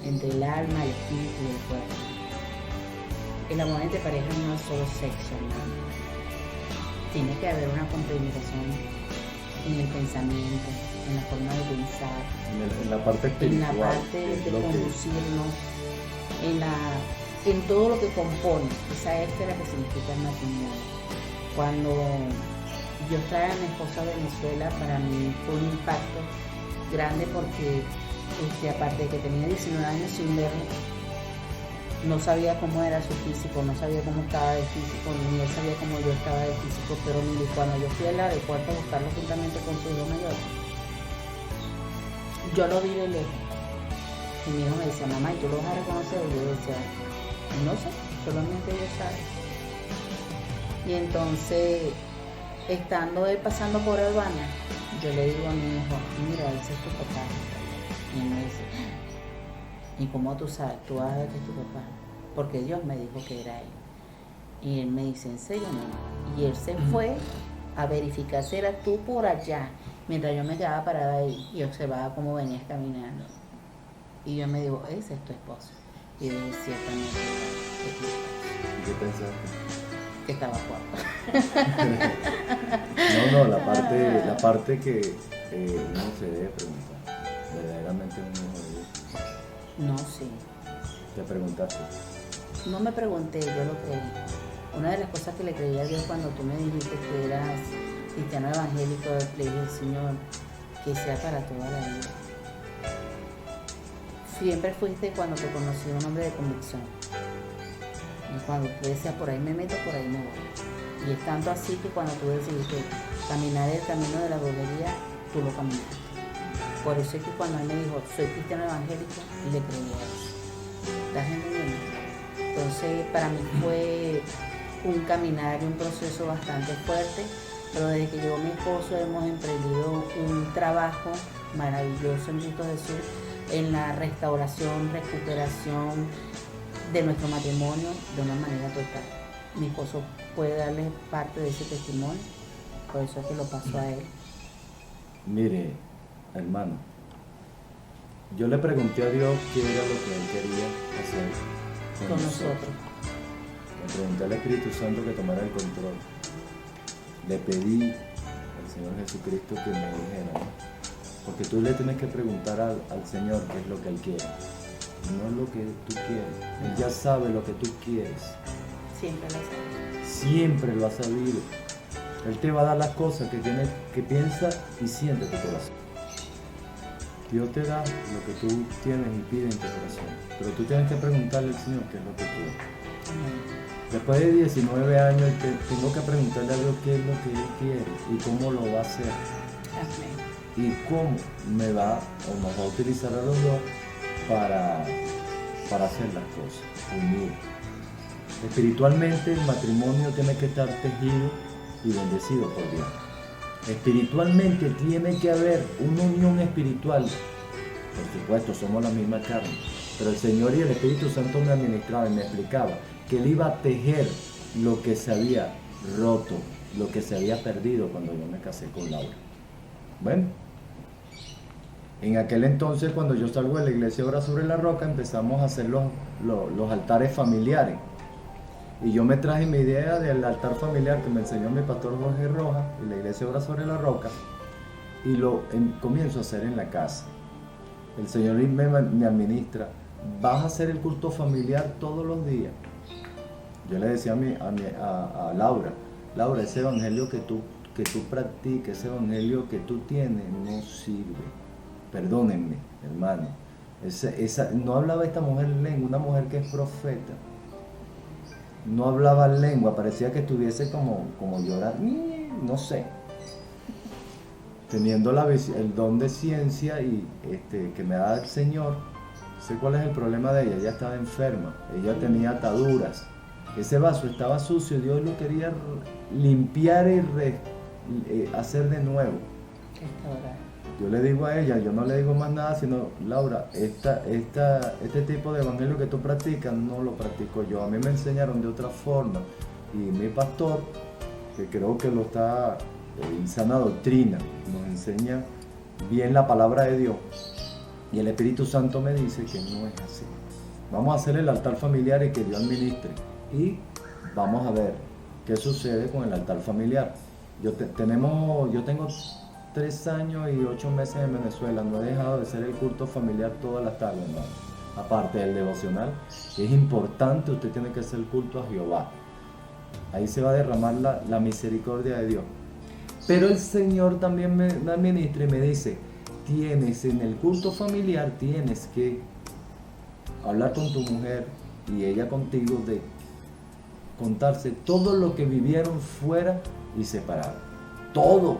entre el alma, el espíritu y el cuerpo. El amor entre pareja no es solo sexo, hermano. Tiene que haber una complementación en el pensamiento, en la forma de pensar, En la parte espiritual, en la parte de conducirnos, en todo lo que compone esa esfera que significa el matrimonio. Cuando yo traje a mi esposa a Venezuela, para mí fue un impacto grande porque aparte de que tenía 19 años sin verlo, no sabía cómo era su físico, no sabía cómo estaba de físico, ni él sabía cómo yo estaba de físico, pero cuando yo fui al aeropuerto a buscarlo juntamente con su hijo mayor, yo lo vi de lejos. Y mi hijo me decía, mamá, ¿y tú lo vas a reconocer? Y yo decía, no sé, solamente Dios sabe. Y entonces, estando él pasando por Albania, yo le digo a mi hijo, mira, ese es tu papá. Y él me dice, ¿y cómo tú sabes? Tú vas a ver que es tu papá. Porque Dios me dijo que era él. Y él me dice, ¿en serio, mamá? Y él se fue a verificar si eras tú por allá. Mientras yo me quedaba parada ahí y observaba cómo venías caminando. Y yo me digo, ese es tu esposo. Y yo dije, ciertamente, es tu esposo. ¿Y qué pensaste? Que estaba guapo. No, la parte que uno se debe preguntar, verdaderamente un hijo de Dios. No, sí. ¿Te preguntaste? No me pregunté, yo lo creí. Una de las cosas que le creí a Dios cuando tú me dijiste que eras cristiano evangélico, le dije, Señor, que sea para toda la vida. Siempre fuiste, cuando te conocí, un hombre de convicción. Y cuando tú decías, por ahí me meto, por ahí me voy. Y es tanto así que cuando tú decidiste caminar el camino de la bobería, tú lo caminaste. Por eso es que cuando él me dijo, soy cristiano evangélico, le creí a eso. ¿Estás entendiendo? Entonces, para mí fue un caminar y un proceso bastante fuerte, pero desde que llegó mi esposo hemos emprendido un trabajo maravilloso en Cristo Jesús en la restauración, recuperación de nuestro matrimonio de una manera total. Mi esposo puede darle parte de ese testimonio, por eso es que lo paso a él. Mire, hermano, yo le pregunté a Dios qué era lo que Él quería hacer con nosotros. Le pregunté al Espíritu Santo que tomara el control. Le pedí al Señor Jesucristo que me dijera, ¿no? Porque tú le tienes que preguntar al Señor qué es lo que Él quiere, no lo que tú quieres. Él ya sabe lo que tú quieres. Siempre lo sabe. Siempre lo ha sabido. Él te va a dar las cosas que piensa y siente tu corazón. Dios te da lo que tú tienes y pides en tu corazón. Pero tú tienes que preguntarle al Señor qué es lo que quiere. Después de 19 años tengo que preguntarle a Dios qué es lo que Él quiere y cómo lo va a hacer. Amén. Y cómo me va o nos va a utilizar a los dos para hacer las cosas, unir. Espiritualmente el matrimonio tiene que estar tejido y bendecido por Dios. Espiritualmente tiene que haber una unión espiritual. Por supuesto, somos la misma carne, pero el Señor y el Espíritu Santo me administraba y me explicaba que Él iba a tejer lo que se había roto, lo que se había perdido cuando yo me casé con Laura. Bueno, en aquel entonces, cuando yo salgo de la iglesia Obra sobre la Roca, empezamos a hacer los altares familiares. Y yo me traje mi idea del altar familiar que me enseñó mi pastor Jorge Rojas en la iglesia Obra sobre la Roca y lo comienzo a hacer en la casa. El Señor me administra, vas a hacer el culto familiar todos los días. Yo le decía a Laura, ese evangelio que tú practicas, ese evangelio que tú tienes no sirve. Perdónenme, hermano. No hablaba esta mujer en lengua, una mujer que es profeta. No hablaba lengua, parecía que estuviese como llorar, no sé. Teniendo el don de ciencia y que me da el Señor, sé cuál es el problema de ella estaba enferma, ella tenía ataduras. Ese vaso estaba sucio, Dios lo quería limpiar y hacer de nuevo. Yo le digo a ella, yo no le digo más nada, sino, Laura, este tipo de evangelio que tú practicas no lo practico yo. A mí me enseñaron de otra forma. Y mi pastor, que creo que lo está en sana doctrina, nos enseña bien la palabra de Dios. Y el Espíritu Santo me dice que no es así. Vamos a hacer el altar familiar y que Dios administre. Y vamos a ver qué sucede con el altar familiar. Yo tengo 3 años y 8 meses en Venezuela. No he dejado de hacer el culto familiar todas las tardes, hermano. Aparte del devocional, es importante, usted tiene que hacer el culto a Jehová. Ahí se va a derramar la misericordia de Dios. Pero el Señor también me administra y me dice, en el culto familiar tienes que hablar con tu mujer y ella contigo de contarse todo lo que vivieron fuera y separados. Todo,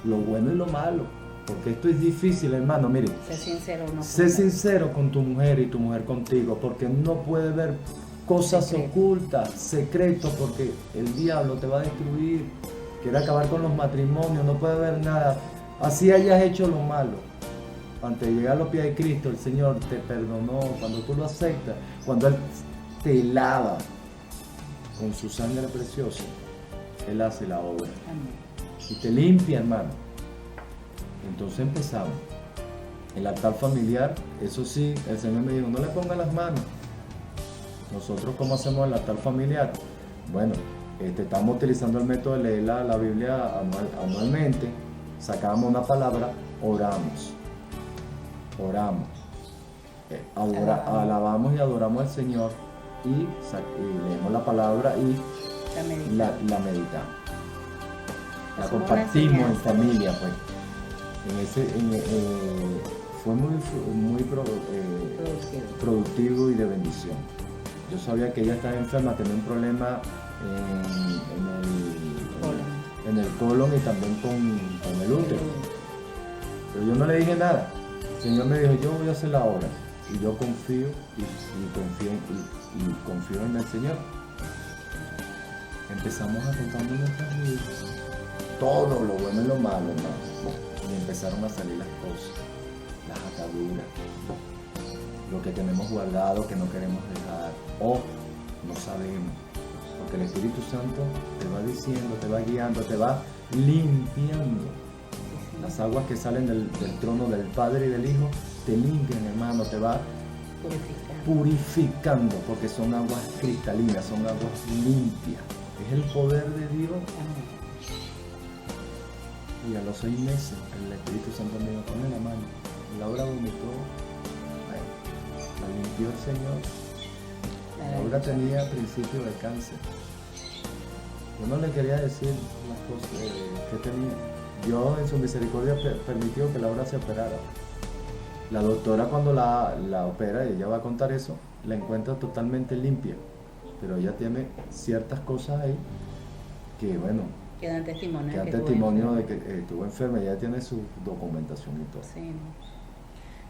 lo bueno y lo malo. Porque esto es difícil, hermano. Mire, sé sincero con tu mujer y tu mujer contigo, porque no puede haber cosas ocultas, secretos, porque el diablo te va a destruir, quiere acabar con los matrimonios, no puede haber nada. Así hayas hecho lo malo, antes de llegar a los pies de Cristo, el Señor te perdonó. Cuando tú lo aceptas, cuando Él te lava con su sangre preciosa, Él hace la obra. Y te limpia, hermano. Entonces empezamos. El altar familiar, eso sí, el Señor me dijo, no le ponga las manos. Nosotros, ¿cómo hacemos el altar familiar? Bueno, estamos utilizando el método de leer la Biblia anualmente, sacamos una palabra, oramos, alabamos y adoramos al Señor y leemos la palabra y la meditamos. La compartimos en familia, pues. Fue muy productivo y de bendición. Yo sabía que ella estaba enferma, tenía un problema en el colon y también con el útero. Pero yo no le dije nada. El Señor me dijo, yo voy a hacer la obra. Y yo confío y confío en el Señor. Empezamos a contarnos nuestras vidas. Todo lo bueno y lo malo, hermano. Y empezaron a salir las cosas, las ataduras, lo que tenemos guardado que no queremos dejar o no sabemos, porque el Espíritu Santo te va diciendo, te va guiando, te va limpiando. Las aguas que salen del trono del Padre y del Hijo te limpian, hermano, te va purificando, porque son aguas cristalinas, son aguas limpias. Es el poder de Dios. Y a los 6 meses el Espíritu Santo me dijo, ponle la mano. Laura vomitó, la limpió el Señor. Laura tenía principio de cáncer. Yo no le quería decir las cosas que tenía. Dios en su misericordia permitió que Laura se operara. La doctora cuando la opera, y ella va a contar eso, la encuentra totalmente limpia. Pero ella tiene ciertas cosas ahí que, bueno, quedan testimonio de que estuvo enferma. Ella tiene su documentación y todo. Sí.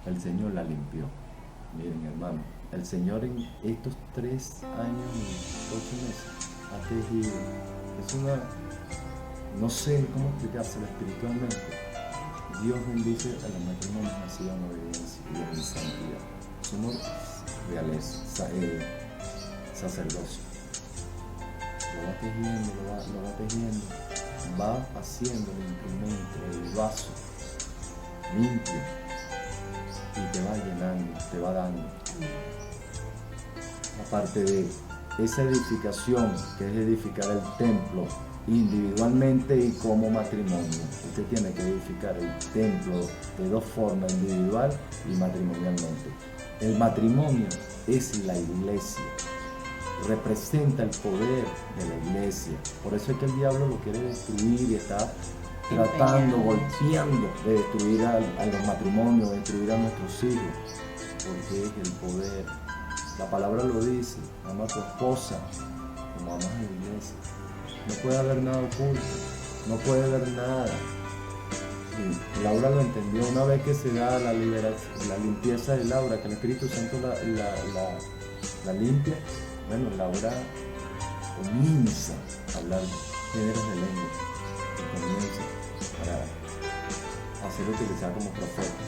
El Señor la limpió. Miren, hermano, el Señor en estos 3 años y 8 meses ha tejido. Es una, no sé cómo explicárselo espiritualmente. Dios bendice a los matrimonios así en obediencia y en santidad. Somos reales, sacerdocio. Lo va tejiendo, lo va tejiendo, va haciendo el instrumento, el vaso limpio y te va llenando, te va dando. Aparte de esa edificación que es edificar el templo individualmente y como matrimonio, usted tiene que edificar el templo de 2 formas, individual y matrimonialmente. El matrimonio es la iglesia. Representa el poder de la iglesia. Por eso es que el diablo lo quiere destruir y está tratando, golpeando de destruir a los matrimonios, de destruir a nuestros hijos, porque es el poder. La palabra lo dice, ama a tu esposa como amas a la iglesia. No puede haber nada oculto, no puede haber nada. Y Laura lo entendió una vez que se da la limpieza de Laura, que el Espíritu Santo la limpia. Bueno, Laura comienza a hablar géneros de lengua y comienza a ser utilizada como profeta.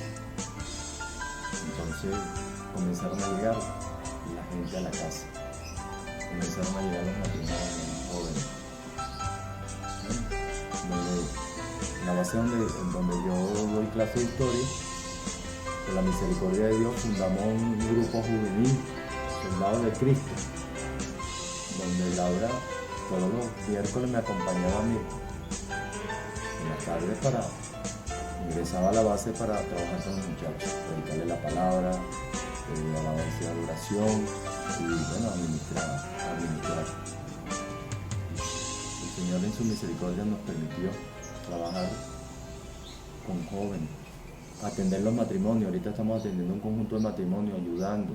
Entonces comenzaron a llegar la gente a la casa, comenzaron a llegar los matrimonios, los jóvenes. En la base donde yo doy clase de historia, por la misericordia de Dios fundamos un grupo juvenil, Soldados de Cristo, donde Laura todos los miércoles me acompañaba a mí en la tarde ingresaba a la base para trabajar con los muchachos, predicarle la palabra, alabanza y adoración y bueno, administrar. El Señor en su misericordia nos permitió trabajar con jóvenes, atender los matrimonios. Ahorita estamos atendiendo un conjunto de matrimonios, ayudando,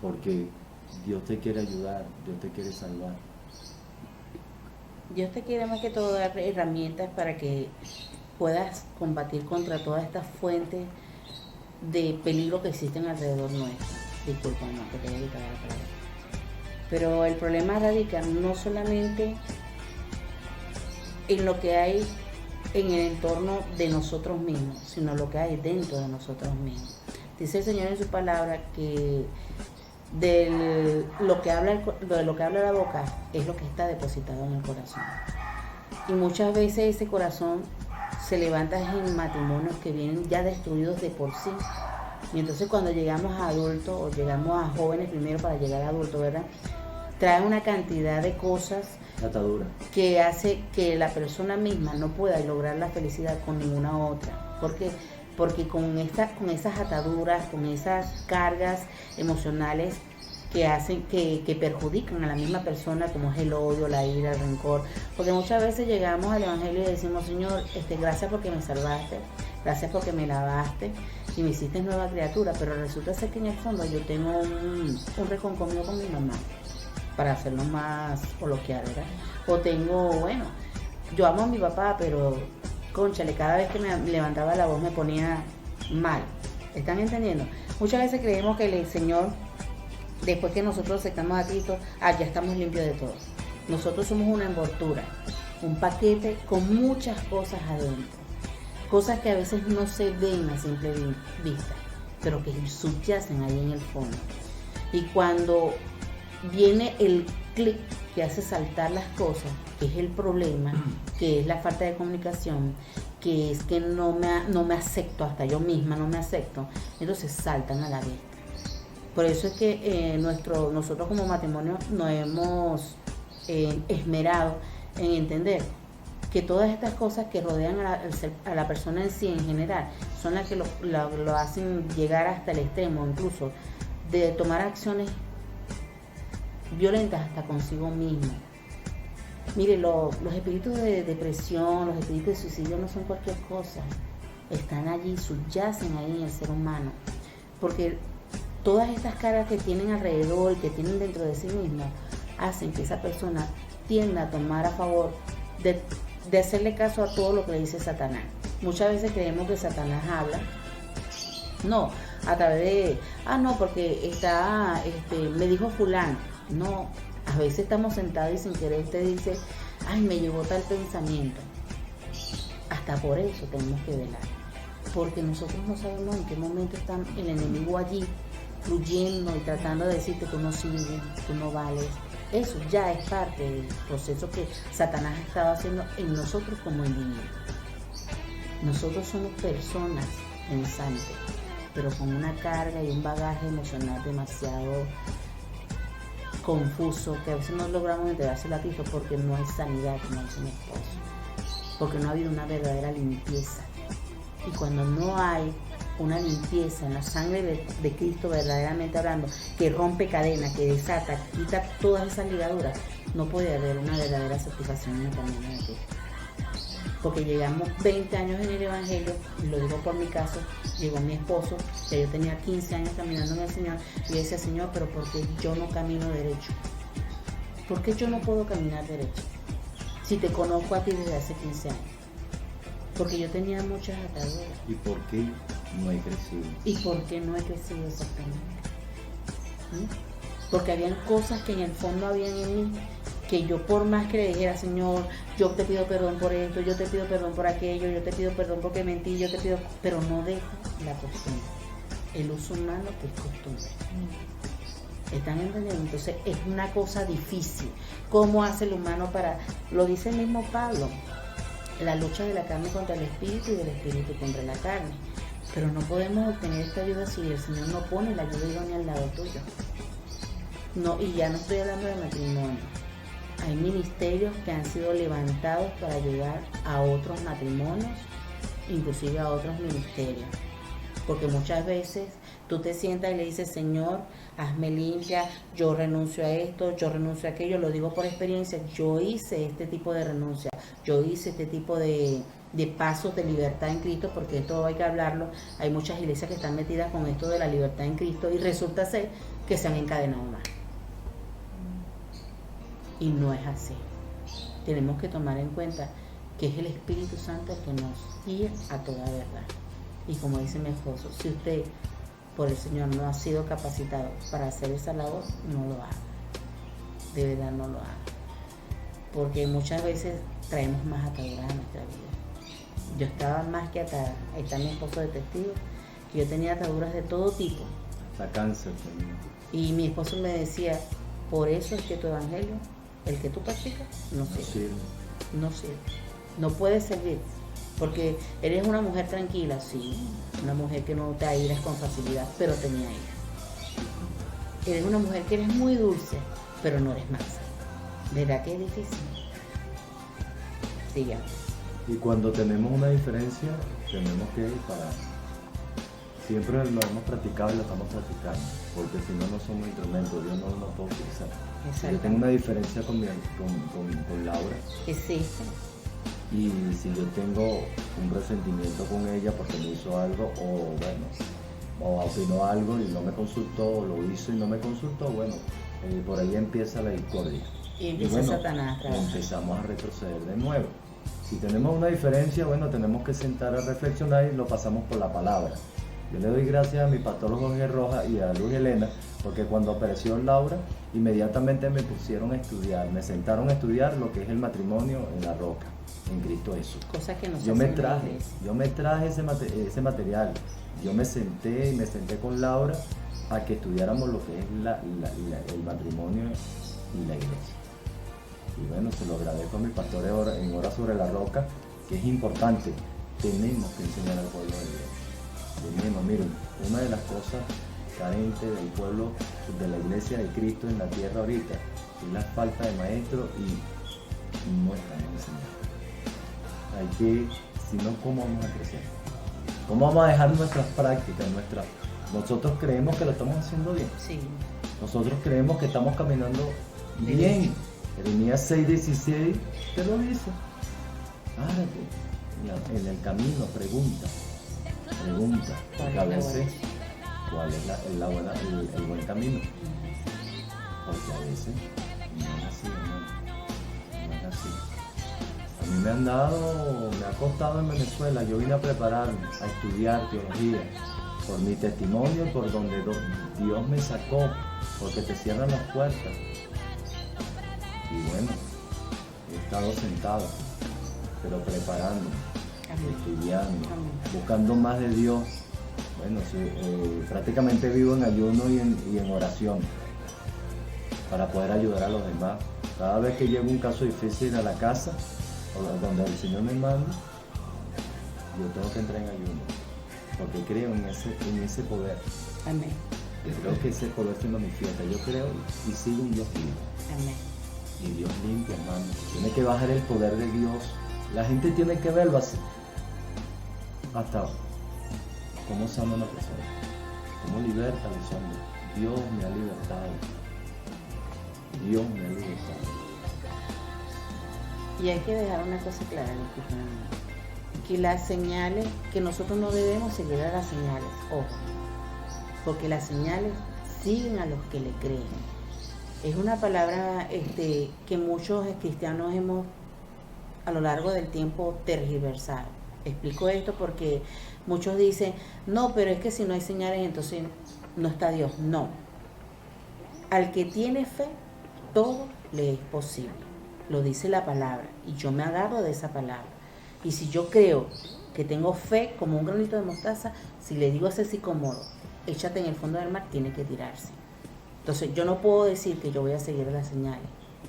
porque Dios te quiere ayudar, Dios te quiere salvar. Dios te quiere más que todo dar herramientas para que puedas combatir contra todas estas fuentes de peligro que existen alrededor nuestro. Disculpa, no, que te voy a quitar la palabra. Pero el problema radica no solamente en lo que hay en el entorno de nosotros mismos, sino lo que hay dentro de nosotros mismos. Dice el Señor en su palabra que de lo que habla la boca es lo que está depositado en el corazón. Y muchas veces ese corazón se levanta en matrimonios que vienen ya destruidos de por sí. Y entonces cuando llegamos a adultos, o llegamos a jóvenes primero para llegar a adultos, ¿verdad?, trae una cantidad de cosas atadura que hace que la persona misma no pueda lograr la felicidad con ninguna otra. ¿Por qué? Porque con esas ataduras, con esas cargas emocionales que hacen, que perjudican a la misma persona, como es el odio, la ira, el rencor. Porque muchas veces llegamos al Evangelio y decimos: Señor, gracias porque me salvaste, gracias porque me lavaste y me hiciste nueva criatura, pero resulta ser que en el fondo yo tengo un reconcomio con mi mamá, para hacerlo más coloquial, ¿verdad? O tengo, bueno, yo amo a mi papá, pero cónchale, cada vez que me levantaba la voz me ponía mal. ¿Están entendiendo? Muchas veces creemos que el Señor, después que nosotros aceptamos a Cristo, ya estamos limpios de todo. Nosotros somos una envoltura, un paquete con muchas cosas adentro. Cosas que a veces no se ven a simple vista, pero que subyacen ahí en el fondo. Y cuando viene el clic que hace saltar las cosas, que es el problema, que es la falta de comunicación, que es que no me acepto, hasta yo misma no me acepto, entonces saltan a la vista. Por eso es que nosotros como matrimonio nos hemos esmerado en entender que todas estas cosas que rodean a la persona en sí en general son las que lo hacen llegar hasta el extremo, incluso de tomar acciones violentas hasta consigo mismo. Mire, los espíritus de depresión, los espíritus de suicidio no son cualquier cosa. Están allí, subyacen ahí en el ser humano. Porque todas estas caras que tienen alrededor, que tienen dentro de sí mismo, hacen que esa persona tienda a tomar a favor de hacerle caso a todo lo que le dice Satanás. Muchas veces creemos que Satanás habla. No, a través de, no, porque me dijo fulano. No, a veces estamos sentados y sin querer usted dice: ay, me llevó tal pensamiento. Hasta por eso tenemos que velar, porque nosotros no sabemos en qué momento está el enemigo allí fluyendo y tratando de decirte: tú no sirves, tú no vales. Eso ya es parte del proceso que Satanás ha estado haciendo en nosotros como individuos. Nosotros somos personas pensantes, pero con una carga y un bagaje emocional demasiado confuso, que a veces no logramos entregárselo a Cristo porque no hay sanidad, como dice mi esposo, porque no ha habido una verdadera limpieza. Y cuando no hay una limpieza en la sangre de Cristo, verdaderamente hablando, que rompe cadenas, que desata, quita todas esas ligaduras, no puede haber una verdadera satisfacción en el camino de Cristo. Porque llegamos 20 años en el Evangelio, y lo digo por mi caso, llegó mi esposo, que yo tenía 15 años caminando en el Señor, y yo decía: Señor, pero ¿por qué yo no camino derecho? ¿Por qué yo no puedo caminar derecho? Si te conozco a ti desde hace 15 años. Porque yo tenía muchas ataduras. ¿Y por qué no he crecido? ¿Y por qué no he crecido exactamente? Porque habían cosas que en el fondo habían en mí que yo por más que le dijera, Señor, yo te pido perdón por esto, yo te pido perdón por aquello, yo te pido perdón porque mentí, yo te pido, pero no dejo la costumbre, el uso humano que es costumbre. ¿Están entendiendo? Entonces es una cosa difícil. ¿Cómo hace el humano para...? Lo dice el mismo Pablo, la lucha de la carne contra el espíritu y del espíritu contra la carne. Pero no podemos obtener esta ayuda si el Señor no pone la ayuda idónea al lado tuyo. No, y ya no estoy hablando de matrimonio. Hay ministerios que han sido levantados para ayudar a otros matrimonios, inclusive a otros ministerios. Porque muchas veces tú te sientas y le dices, Señor, hazme limpia, yo renuncio a esto, yo renuncio a aquello, lo digo por experiencia, yo hice este tipo de renuncia, yo hice este tipo de pasos de libertad en Cristo, porque esto hay que hablarlo, hay muchas iglesias que están metidas con esto de la libertad en Cristo y resulta ser que se han encadenado más. Y no es así. Tenemos que tomar en cuenta que es el Espíritu Santo el que nos guía a toda verdad. Y como dice mi esposo, si usted por el Señor no ha sido capacitado para hacer esa labor, no lo haga. De verdad no lo haga. Porque muchas veces traemos más ataduras a nuestra vida. Yo estaba más que atada. Ahí está mi esposo de testigo, que yo tenía ataduras de todo tipo. Hasta cáncer también. Y mi esposo me decía, por eso es que tu evangelio, el que tú practicas, no sirve. No sirve. No puede servir. Porque eres una mujer tranquila, sí, una mujer que no te airas con facilidad, pero tenía ira. Eres una mujer que eres muy dulce, pero no eres mansa. ¿Verdad que es difícil? Sí, ya. Y cuando tenemos una diferencia, tenemos que parar. Siempre lo hemos practicado y lo estamos practicando, porque si no, no somos instrumentos, Dios no nos puede utilizar. Si yo tengo una diferencia con Laura, existe. Y si yo tengo un resentimiento con ella porque me hizo algo, o opinó algo y no me consultó, o lo hizo y no me consultó, por ahí empieza la discordia. Y empieza Satanás. Empezamos a retroceder de nuevo. Si tenemos una diferencia, tenemos que sentar a reflexionar y lo pasamos por la palabra. Yo le doy gracias a mi pastor Jorge Rojas y a Luz Helena, porque cuando apareció Laura, inmediatamente me pusieron a estudiar, me sentaron a estudiar lo que es el matrimonio en la roca, en Cristo Jesús. Cosas que no se yo me traje ese material, yo me senté con Laura a que estudiáramos lo que es el matrimonio y la iglesia. Y se lo agradezco a mi pastor en Hora sobre la Roca, que es importante, tenemos que enseñar al pueblo de Dios. Miren, una de las cosas carentes del pueblo de la iglesia de Cristo en la tierra ahorita es la falta de maestros y no estamos enseñando. Hay que, si no, ¿cómo vamos a crecer? ¿Cómo vamos a dejar nuestras prácticas? Nosotros creemos que lo estamos haciendo bien. Sí. Nosotros creemos que estamos caminando bien. Jeremías 6:16 te lo dice. Párate en el camino, pregunta, porque a veces cuál es el buen camino, porque a veces no es así, no es así. A mí me ha costado en Venezuela, yo vine a prepararme, a estudiar teología, por mi testimonio, por donde Dios me sacó, porque te cierran las puertas. Y he estado sentado, pero preparándome, estudiando, buscando más de Dios. Prácticamente vivo en ayuno y en oración para poder ayudar a los demás. Cada vez que llego un caso difícil a la casa, o donde el Señor me manda, yo tengo que entrar en ayuno, porque creo en ese poder. Amén. Yo creo que ese poder se manifiesta. Yo creo y sigo un Dios vivo. Amén. Y Dios limpia, hermano. Tiene que bajar el poder de Dios. La gente tiene que verlo así. Hasta cómo sana una persona, cómo liberta a los hombres. Dios me ha libertado. Dios me ha libertado. Y hay que dejar una cosa clara, que las señales, que nosotros no debemos seguir a las señales, ojo, porque las señales siguen a los que le creen. Es una palabra que muchos cristianos hemos a lo largo del tiempo tergiversado. Explico esto porque muchos dicen, no, pero es que si no hay señales entonces no está Dios. No. Al que tiene fe, todo le es posible. Lo dice la palabra y yo me agarro de esa palabra. Y si yo creo que tengo fe como un granito de mostaza, si le digo a ese sicómoro, échate en el fondo del mar, tiene que tirarse. Entonces yo no puedo decir que yo voy a seguir las señales.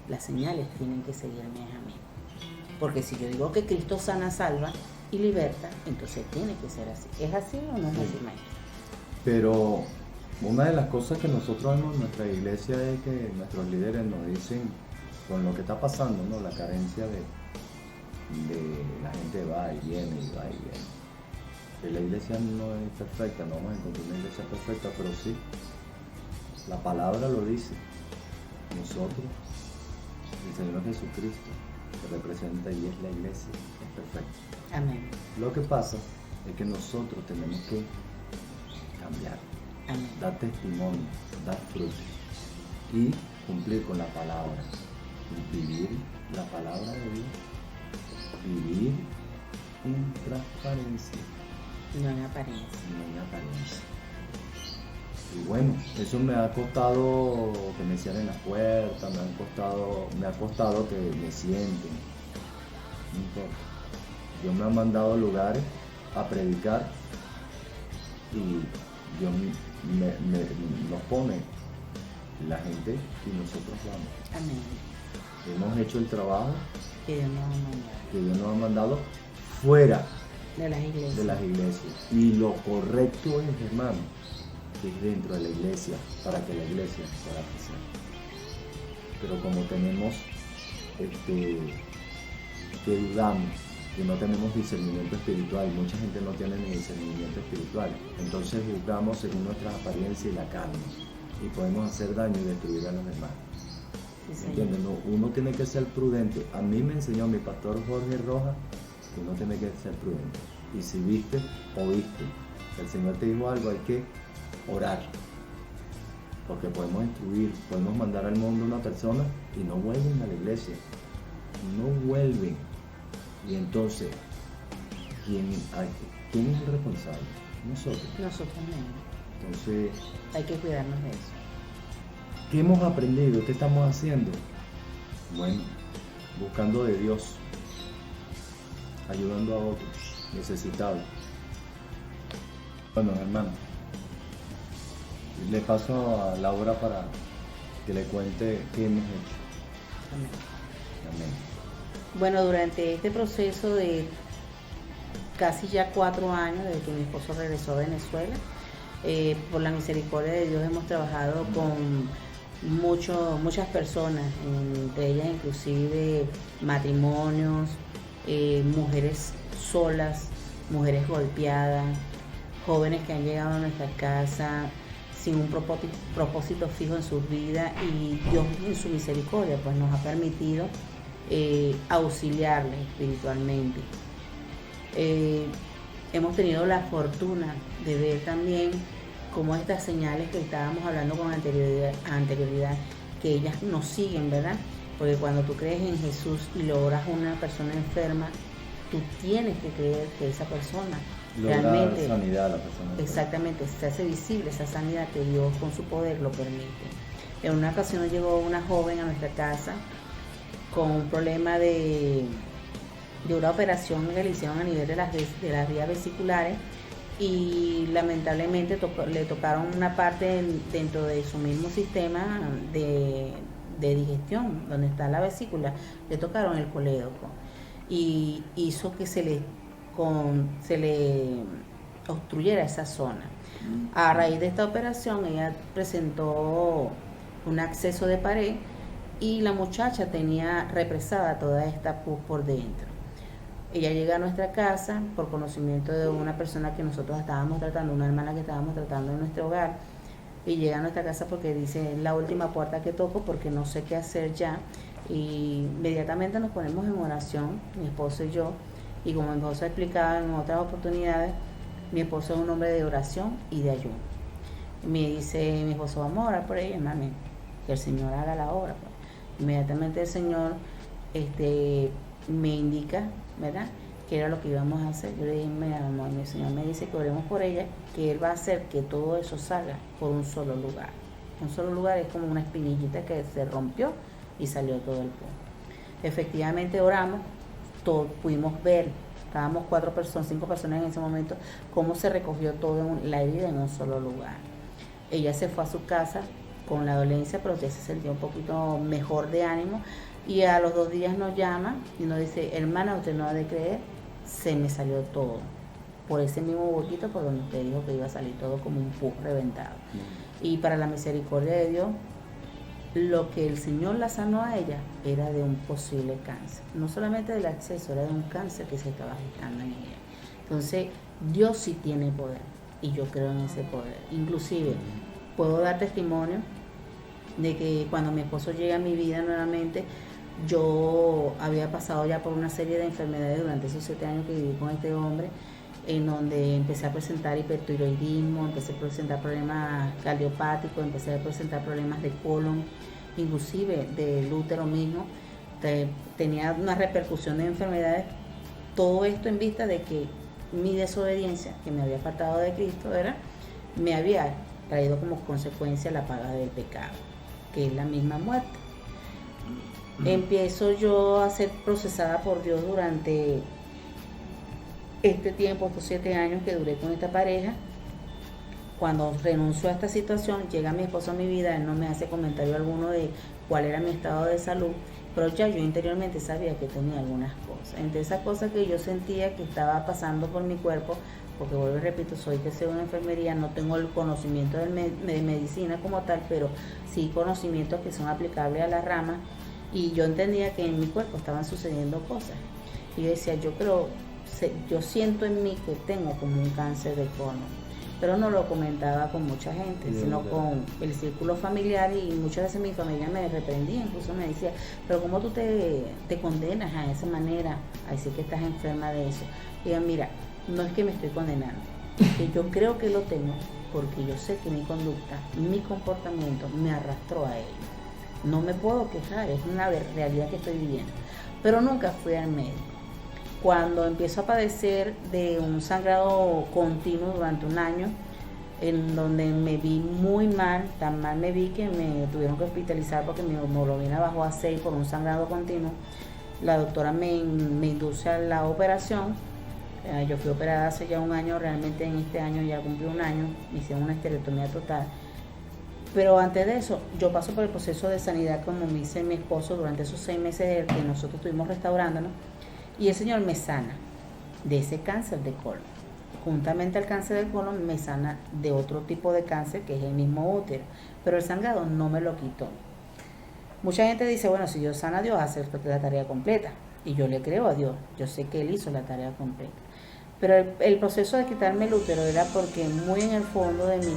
Las señales tienen que seguirme a mí. Porque si yo digo que Cristo sana, salva y liberta, entonces tiene que ser así. ¿Es así o no es así, maestro? Pero una de las cosas que nosotros vemos en nuestra iglesia es que nuestros líderes nos dicen, con lo que está pasando, ¿no? La carencia de la gente va y viene y va y viene. Que la iglesia no es perfecta, no vamos a encontrar una iglesia perfecta, pero sí, la palabra lo dice. Nosotros, el Señor Jesucristo, que representa y es la iglesia, es perfecta. Amén. Lo que pasa es que nosotros tenemos que cambiar, Amén. dar testimonio, dar fruto y cumplir con la palabra, vivir la palabra de Dios, vivir en transparencia, No en apariencia. no en apariencia. Y bueno, eso me ha costado que me cierren las puertas, me ha costado que me sienten. No importa. Dios me ha mandado a lugares a predicar y Dios nos pone la gente y nosotros vamos. Amén. Hemos hecho el trabajo Que Dios nos ha mandado que Dios nos ha mandado fuera de las iglesias. de las iglesias. Y lo correcto es, hermano, que es dentro de la iglesia, para que la iglesia pueda crecer. Pero como tenemos que dudamos, que no tenemos discernimiento espiritual, mucha gente no tiene ni discernimiento espiritual, entonces juzgamos según nuestras apariencias y la carne, y podemos hacer daño y destruir a los demás. Sí, Señor. ¿Entiendes? No, uno tiene que ser prudente. A mí me enseñó mi pastor Jorge Rojas que uno tiene que ser prudente. Y si viste, oíste. El Señor te dijo algo, hay que orar. Porque podemos instruir, podemos mandar al mundo una persona y no vuelven a la iglesia. No vuelven. Y entonces, ¿quién es el responsable? Nosotros. Nosotros mismos. Entonces, Hay que cuidarnos de eso. ¿qué hemos aprendido? ¿Qué estamos haciendo? Bueno, buscando de Dios, ayudando a otros necesitados. Bueno, hermano, le paso a Laura para que le cuente qué hemos hecho. Amén. Amén. Bueno, durante este proceso de casi ya 4 años desde que mi esposo regresó a Venezuela, por la misericordia de Dios hemos trabajado con muchas personas, entre ellas inclusive matrimonios, mujeres solas, mujeres golpeadas, jóvenes que han llegado a nuestra casa sin un propósito fijo en sus vidas, y Dios en su misericordia pues nos ha permitido auxiliarles espiritualmente. Hemos tenido la fortuna de ver también cómo estas señales que estábamos hablando con anterioridad, que ellas nos siguen, ¿verdad? Porque cuando tú crees en Jesús y logras una persona enferma, tú tienes que creer que esa persona Logra realmente, sanidad a la persona. exactamente, se hace visible esa sanidad que Dios con su poder lo permite. En una ocasión llegó una joven a nuestra casa con un problema de una operación que le hicieron a nivel de las vías vesiculares, y lamentablemente le tocaron una parte dentro de su mismo sistema de digestión, donde está la vesícula, le tocaron el colédoco y hizo que se le obstruyera esa zona. A raíz de esta operación ella presentó un acceso de pared y la muchacha tenía represada toda esta pus por dentro. Ella llega a nuestra casa por conocimiento de una persona que nosotros estábamos tratando, una hermana que estábamos tratando en nuestro hogar, y llega a nuestra casa porque dice, es la última puerta que toco porque no sé qué hacer ya, y inmediatamente nos ponemos en oración, mi esposo y yo, y como mi esposo ha explicado en otras oportunidades, mi esposo es un hombre de oración y de ayuno. Y me dice mi esposo, vamos a orar por ella, mami, que el Señor haga la obra. Pues. Inmediatamente el Señor me indica, ¿verdad?, qué era lo que íbamos a hacer. Yo le dije, mira, amor, mi Señor me dice que oremos por ella, que Él va a hacer que todo eso salga por un solo lugar. Un solo lugar es como una espinillita que se rompió y salió todo el pus. Efectivamente oramos, pudimos ver, estábamos 5 personas en ese momento, cómo se recogió todo la herida en un solo lugar. Ella se fue a su casa con la dolencia, pero ya se sentía un poquito mejor de ánimo, y a los 2 días nos llama y nos dice: hermana, usted no ha de creer, se me salió todo, por ese mismo huequito por donde usted dijo que iba a salir todo, como un pus reventado. Y para la misericordia de Dios, lo que el Señor la sanó a ella era de un posible cáncer, no solamente del acceso, era de un cáncer que se estaba gestando en ella. Entonces Dios sí tiene poder, y yo creo en ese poder. Inclusive puedo dar testimonio de que cuando mi esposo llega a mi vida nuevamente, yo había pasado ya por una serie de enfermedades durante esos 7 años que viví con este hombre, en donde empecé a presentar hipertiroidismo, empecé a presentar problemas cardiopáticos, empecé a presentar problemas de colon, inclusive del útero mismo. Tenía una repercusión de enfermedades, todo esto en vista de que mi desobediencia, que me había apartado de Cristo, me había traído como consecuencia la paga del pecado, que es la misma muerte. Empiezo yo a ser procesada por Dios durante este tiempo, estos 7 años que duré con esta pareja. Cuando renuncio a esta situación, llega mi esposo a mi vida, él no me hace comentario alguno de cuál era mi estado de salud, pero ya yo interiormente sabía que tenía algunas cosas. Entre esas cosas que yo sentía que estaba pasando por mi cuerpo, porque vuelvo y repito, soy que sé una enfermería, no tengo el conocimiento de medicina como tal, pero sí conocimientos que son aplicables a la rama, y yo entendía que en mi cuerpo estaban sucediendo cosas. Y yo decía, yo siento en mí que tengo como un cáncer de colon, pero no lo comentaba con mucha gente, sino con el círculo familiar, y muchas veces mi familia me reprendía, incluso me decía: pero ¿cómo tú te condenas a esa manera, a decir que estás enferma de eso? Y yo: mira, no es que me estoy condenando, es que yo creo que lo tengo, porque yo sé que mi conducta, mi comportamiento me arrastró a ello. No me puedo quejar, es una realidad que estoy viviendo, pero nunca fui al médico. Cuando empiezo a padecer de un sangrado continuo durante 1 año, en donde me vi muy mal, tan mal me vi que me tuvieron que hospitalizar porque mi hemoglobina bajó a 6 por un sangrado continuo, la doctora me induce a la operación. Yo fui operada hace ya 1 año, realmente en este año ya cumplí 1 año, me hicieron una esterectomía total. Pero antes de eso, yo paso por el proceso de sanidad, como me dice mi esposo, durante esos 6 meses que nosotros estuvimos restaurándonos, y el Señor me sana de ese cáncer de colon. Juntamente al cáncer de colon me sana de otro tipo de cáncer, que es el mismo útero, pero el sangrado no me lo quitó. Mucha gente dice: bueno, si Dios sana a Dios, hace la tarea completa. Y yo le creo a Dios, yo sé que Él hizo la tarea completa. Pero el proceso de quitarme el útero era porque muy en el fondo de mí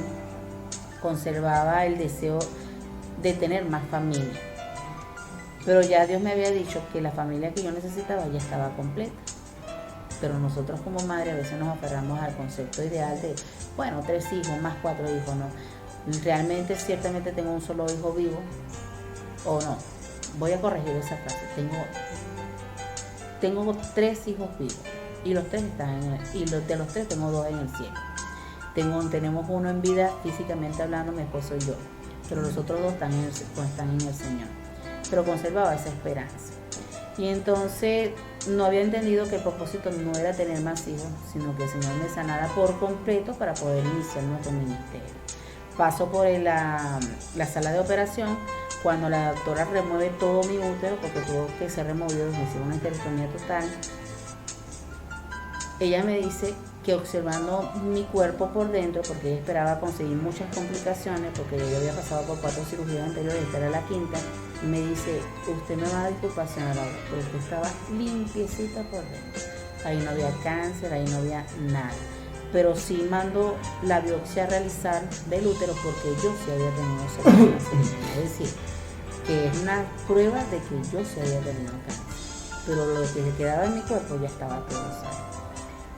conservaba el deseo de tener más familia. Pero ya Dios me había dicho que la familia que yo necesitaba ya estaba completa. Pero nosotros como madre a veces nos aferramos al concepto ideal de, bueno, 3 hijos más 4 hijos, no. Realmente, ciertamente tengo un solo hijo vivo, o no, voy a corregir esa frase, tengo 3 hijos vivos, y los 3 están de los 3 tengo 2 en el cielo. Tenemos uno en vida, físicamente hablando, mi esposo y yo, pero los otros 2 están en el Señor. Pero conservaba esa esperanza. Y entonces no había entendido que el propósito no era tener más hijos, sino que el Señor me sanara por completo para poder iniciar nuestro ministerio. Paso por la sala de operación, cuando la doctora remueve todo mi útero, porque tuvo que ser removido, me hicieron una esterectomía total. Ella me dice que observando mi cuerpo por dentro, porque ella esperaba conseguir muchas complicaciones, porque yo había pasado por 4 cirugías anteriores, esta era la 5ª, me dice: usted me va a disculpar, señora Laura, pero usted estaba limpiecita por dentro. Ahí no había cáncer, ahí no había nada. Pero sí mando la biopsia a realizar del útero, porque yo sí había tenido células. Es decir, que es una prueba de que yo sí había tenido cáncer. Pero lo que quedaba en mi cuerpo ya estaba todo sano.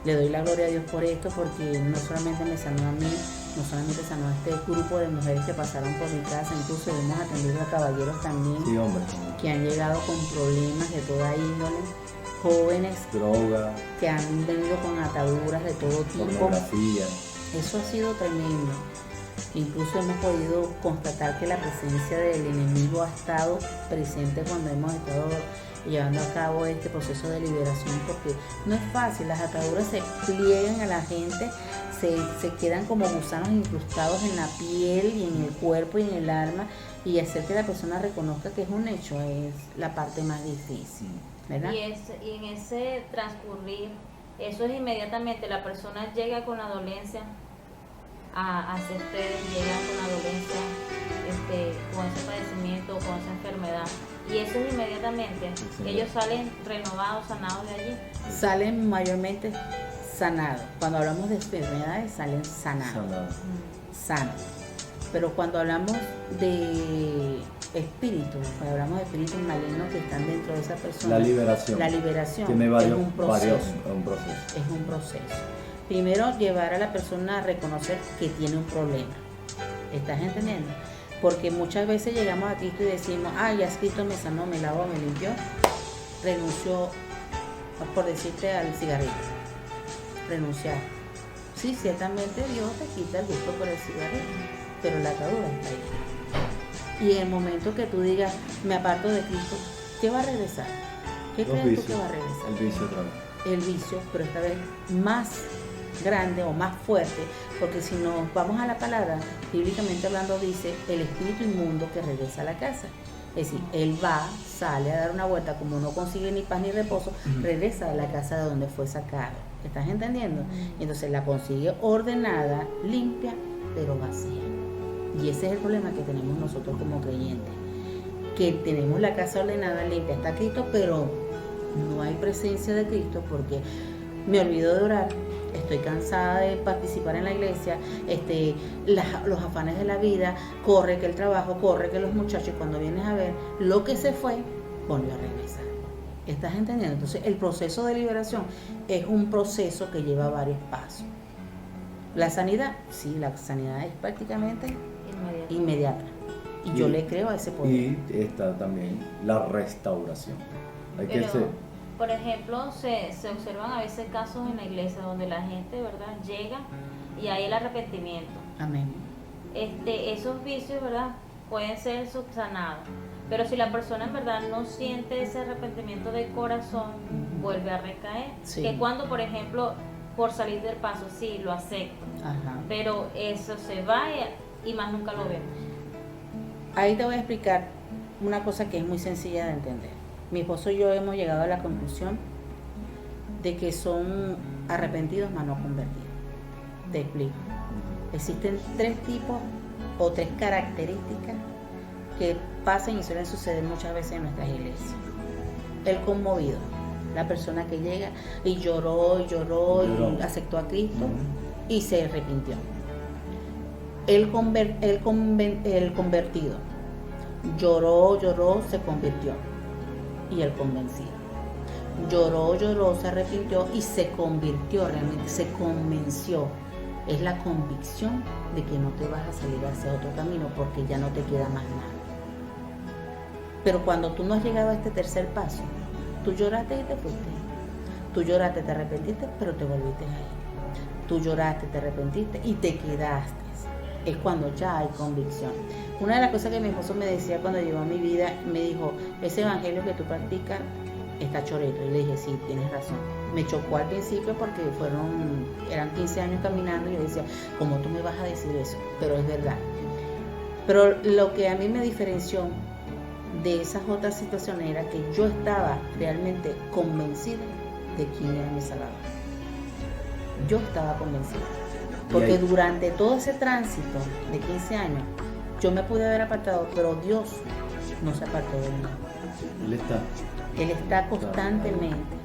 Le doy la gloria a Dios por esto, porque no solamente me sanó a mí, no solamente sanó a este grupo de mujeres que pasaron por mi casa, incluso hemos atendido a caballeros también, Sí, hombre. que han llegado con problemas de toda índole, jóvenes, Droga, que han venido con ataduras de todo tipo. pornografía. Eso ha sido tremendo. Incluso hemos podido constatar que la presencia del enemigo ha estado presente cuando hemos estado llevando a cabo este proceso de liberación, porque no es fácil, las ataduras se pliegan a la gente, se quedan como gusanos incrustados en la piel y en el cuerpo y en el alma, y hacer que la persona reconozca que es un hecho es la parte más difícil, ¿verdad? Y en ese transcurrir, eso es inmediatamente, la persona llega con la dolencia hacia ustedes, llegan con la dolencia, con ese padecimiento, con esa enfermedad, y eso es inmediatamente, ellos salen renovados, sanados de allí. Salen mayormente sanados. Cuando hablamos de enfermedades, salen sanados. Sanos. Pero cuando hablamos de espíritus, cuando hablamos de espíritus malignos que están dentro de esa persona, la liberación tiene es un proceso. un proceso. Es un proceso. Primero, llevar a la persona a reconocer que tiene un problema. ¿Estás entendiendo? Porque muchas veces llegamos a Cristo y decimos, ya Cristo me sanó, me lavó, me limpió, renunció, por decirte, al cigarrillo. Renunciar. Sí, ciertamente Dios te quita el gusto por el cigarrillo, pero la atadura está ahí. Y en el momento que tú digas, me aparto de Cristo, ¿qué va a regresar? ¿Qué crees tú que va a regresar? El vicio otra vez. El vicio, pero esta vez más grande o más fuerte, porque si nos vamos a la palabra, bíblicamente hablando dice el espíritu inmundo que regresa a la casa. Es decir, él va, sale a dar una vuelta, como no consigue ni paz ni reposo, regresa a la casa de donde fue sacado. ¿Estás entendiendo? Entonces la consigue ordenada, limpia, pero vacía. Y ese es el problema que tenemos nosotros como creyentes, que tenemos la casa ordenada, limpia, está Cristo, pero no hay presencia de Cristo porque me olvido de orar, estoy cansada de participar en la iglesia, los afanes de la vida, corre que el trabajo, corre que los muchachos, cuando vienes a ver lo que se fue, volvió a regresar. ¿Estás entendiendo? Entonces el proceso de liberación es un proceso que lleva varios pasos. La sanidad, sí, la sanidad es prácticamente inmediata. Y yo le creo a ese poder. Y está también la restauración. Por ejemplo, se observan a veces casos en la iglesia donde la gente, ¿verdad?, llega y hay el arrepentimiento. Amén. Esos vicios, ¿verdad?, pueden ser subsanados. Pero si la persona en verdad no siente ese arrepentimiento de corazón, vuelve a recaer. Sí. Que cuando, por ejemplo, por salir del paso, sí, lo acepto. Ajá. Pero eso se va y más nunca lo vemos. Ahí te voy a explicar una cosa que es muy sencilla de entender. Mi esposo y yo hemos llegado a la conclusión de que son arrepentidos mas no convertidos. Te explico. Existen 3 tipos o 3 características que pasan y suelen suceder muchas veces en nuestras iglesias. El conmovido, la persona que llega y lloró y aceptó a Cristo y se arrepintió. El convertido, lloró, se convirtió. Y el convencido, lloró, se arrepintió y se convirtió, realmente se convenció. Es la convicción de que no te vas a salir hacia otro camino porque ya no te queda más nada. Pero cuando tú no has llegado a este tercer paso, tú lloraste y te fuiste. Tú lloraste, te arrepentiste, pero te volviste a ir. Tú lloraste, te arrepentiste y te quedaste. Es cuando ya hay convicción. Una de las cosas que mi esposo me decía cuando llegó a mi vida, me dijo, ese evangelio que tú practicas está choreto. Y le dije, sí, tienes razón. Me chocó al principio porque eran 15 años caminando y yo decía, ¿cómo tú me vas a decir eso? Pero es verdad. Pero lo que a mí me diferenció de esas otras situaciones era que yo estaba realmente convencida de quién era mi Salvador. Yo estaba convencida. Porque durante todo ese tránsito de 15 años, yo me pude haber apartado, pero Dios no se apartó de mí. Él está constantemente.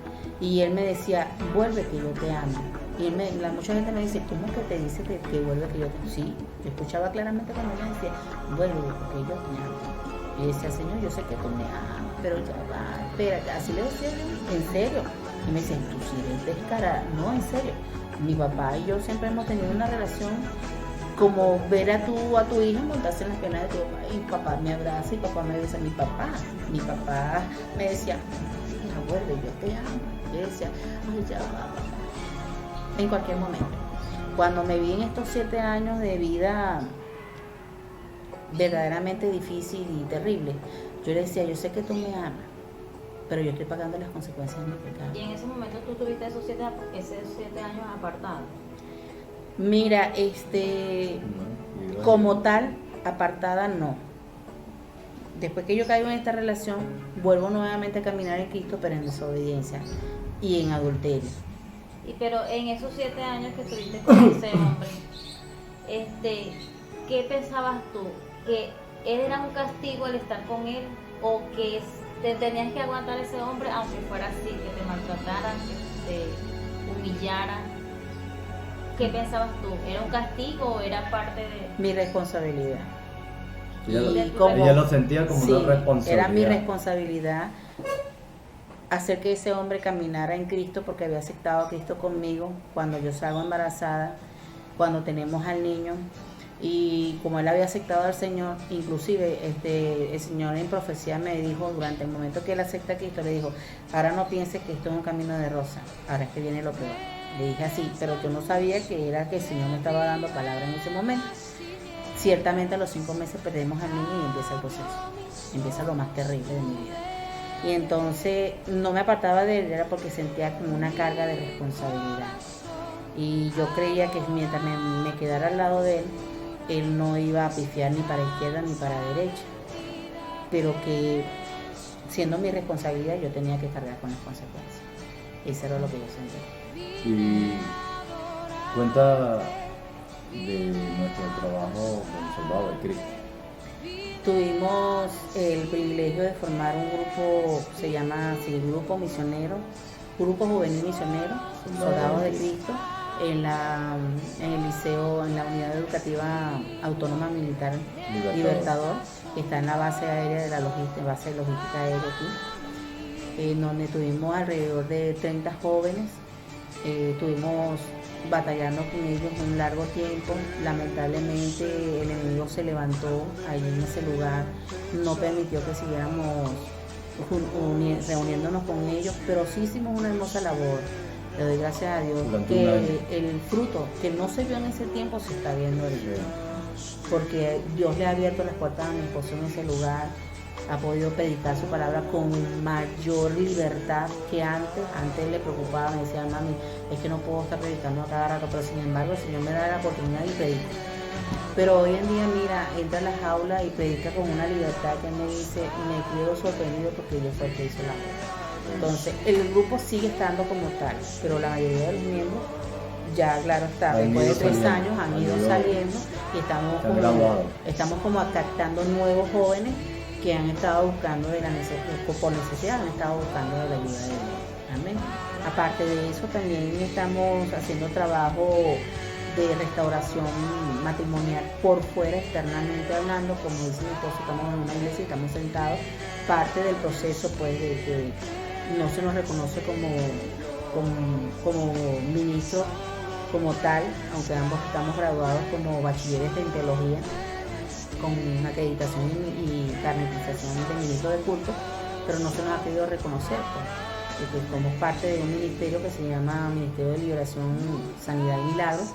Y Él me decía, vuelve que yo te amo. Y mucha gente me dice, ¿cómo que te dice que vuelve que yo te amo? Sí, yo escuchaba claramente cuando Él me decía, vuelve porque yo te amo. Y decía, Señor, yo sé que tú me amas, pero ya va, espérate. Así le decía yo, en serio. Y me decían, tú sí eres descarada. No, en serio. Mi papá y yo siempre hemos tenido una relación como ver a tu hijo montarse en las piernas de tu papá y papá me abraza y papá me besa. Mi papá me decía, no vuelve, yo te amo. Y yo decía, ay, ya va. En cualquier momento. Cuando me vi en estos 7 años de vida verdaderamente difícil y terrible, yo le decía, yo sé que tú me amas, pero yo estoy pagando las consecuencias de mi pecado. Y en ese momento tú tuviste esos 7 años apartados. Mira, como tal, apartada no. Después que yo caigo en esta relación, vuelvo nuevamente a caminar en Cristo, pero en desobediencia y en adulterio. Pero en esos 7 años que estuviste con ese hombre, ¿qué pensabas tú? ¿Que él era un castigo al estar con él? ¿O que te tenías que aguantar ese hombre aunque fuera así, que te maltratara, que te humillara? ¿Qué pensabas tú? ¿Era un castigo o era parte de...? Mi responsabilidad. Ella lo sentía como una responsabilidad. Era mi responsabilidad hacer que ese hombre caminara en Cristo, porque había aceptado a Cristo conmigo cuando yo salgo embarazada, cuando tenemos al niño, y como él había aceptado al Señor, inclusive el Señor en profecía me dijo, durante el momento que él acepta a Cristo, le dijo, ahora no pienses que esto es un camino de rosa, ahora es que viene lo peor. Le dije así, pero yo no sabía que era que el Señor me estaba dando palabra en ese momento. Ciertamente a los 5 meses perdemos al niño y empieza el proceso, empieza lo más terrible de mi vida. Y entonces no me apartaba de él, era porque sentía como una carga de responsabilidad. Y yo creía que mientras me quedara al lado de él, él no iba a pifiar ni para izquierda ni para derecha. Pero que siendo mi responsabilidad yo tenía que cargar con las consecuencias. Eso era lo que yo sentía. Y cuenta de nuestro trabajo con Soldado de Cristo. Tuvimos el privilegio de formar un grupo, se llama así, Grupo Misionero, Grupo Juvenil Misionero, Soldados de Cristo, en el liceo, en la Unidad Educativa Autónoma Militar Libertador, que está en la base aérea de la base de logística aérea aquí, en donde tuvimos alrededor de 30 jóvenes, tuvimos batallando con ellos un largo tiempo. Lamentablemente el enemigo se levantó allí en ese lugar, no permitió que siguiéramos reuniéndonos con ellos, pero sí hicimos una hermosa labor. Le doy gracias a Dios que el fruto que no se vio en ese tiempo se está viendo ahorita, porque Dios le ha abierto las puertas a mi esposo en ese lugar, ha podido predicar su palabra con mayor libertad que antes. Antes le preocupaba, me decía, mami, es que no puedo estar predicando a cada rato, pero sin embargo el Señor me da la oportunidad y predica. Pero hoy en día, mira, entra a la jaula y predica con una libertad que me dice, me quedo sorprendido porque yo soy el que hizo la obra. Entonces, el grupo sigue estando como tal, pero la mayoría de los miembros, ya claro está, después de 3 años han ido saliendo y estamos como captando nuevos jóvenes que han estado buscando por necesidad, han estado buscando de la ayuda de Dios. Amén. Aparte de eso, también estamos haciendo trabajo de restauración matrimonial por fuera, externamente hablando, como dice mi esposo, estamos en una iglesia y estamos sentados, parte del proceso pues de que no se nos reconoce como ministro como tal, aunque ambos estamos graduados como bachilleres en teología, con acreditación y carnetización de ministro de culto, pero no se nos ha querido reconocer, pues, porque somos parte de un ministerio que se llama Ministerio de Liberación, Sanidad y Milagros,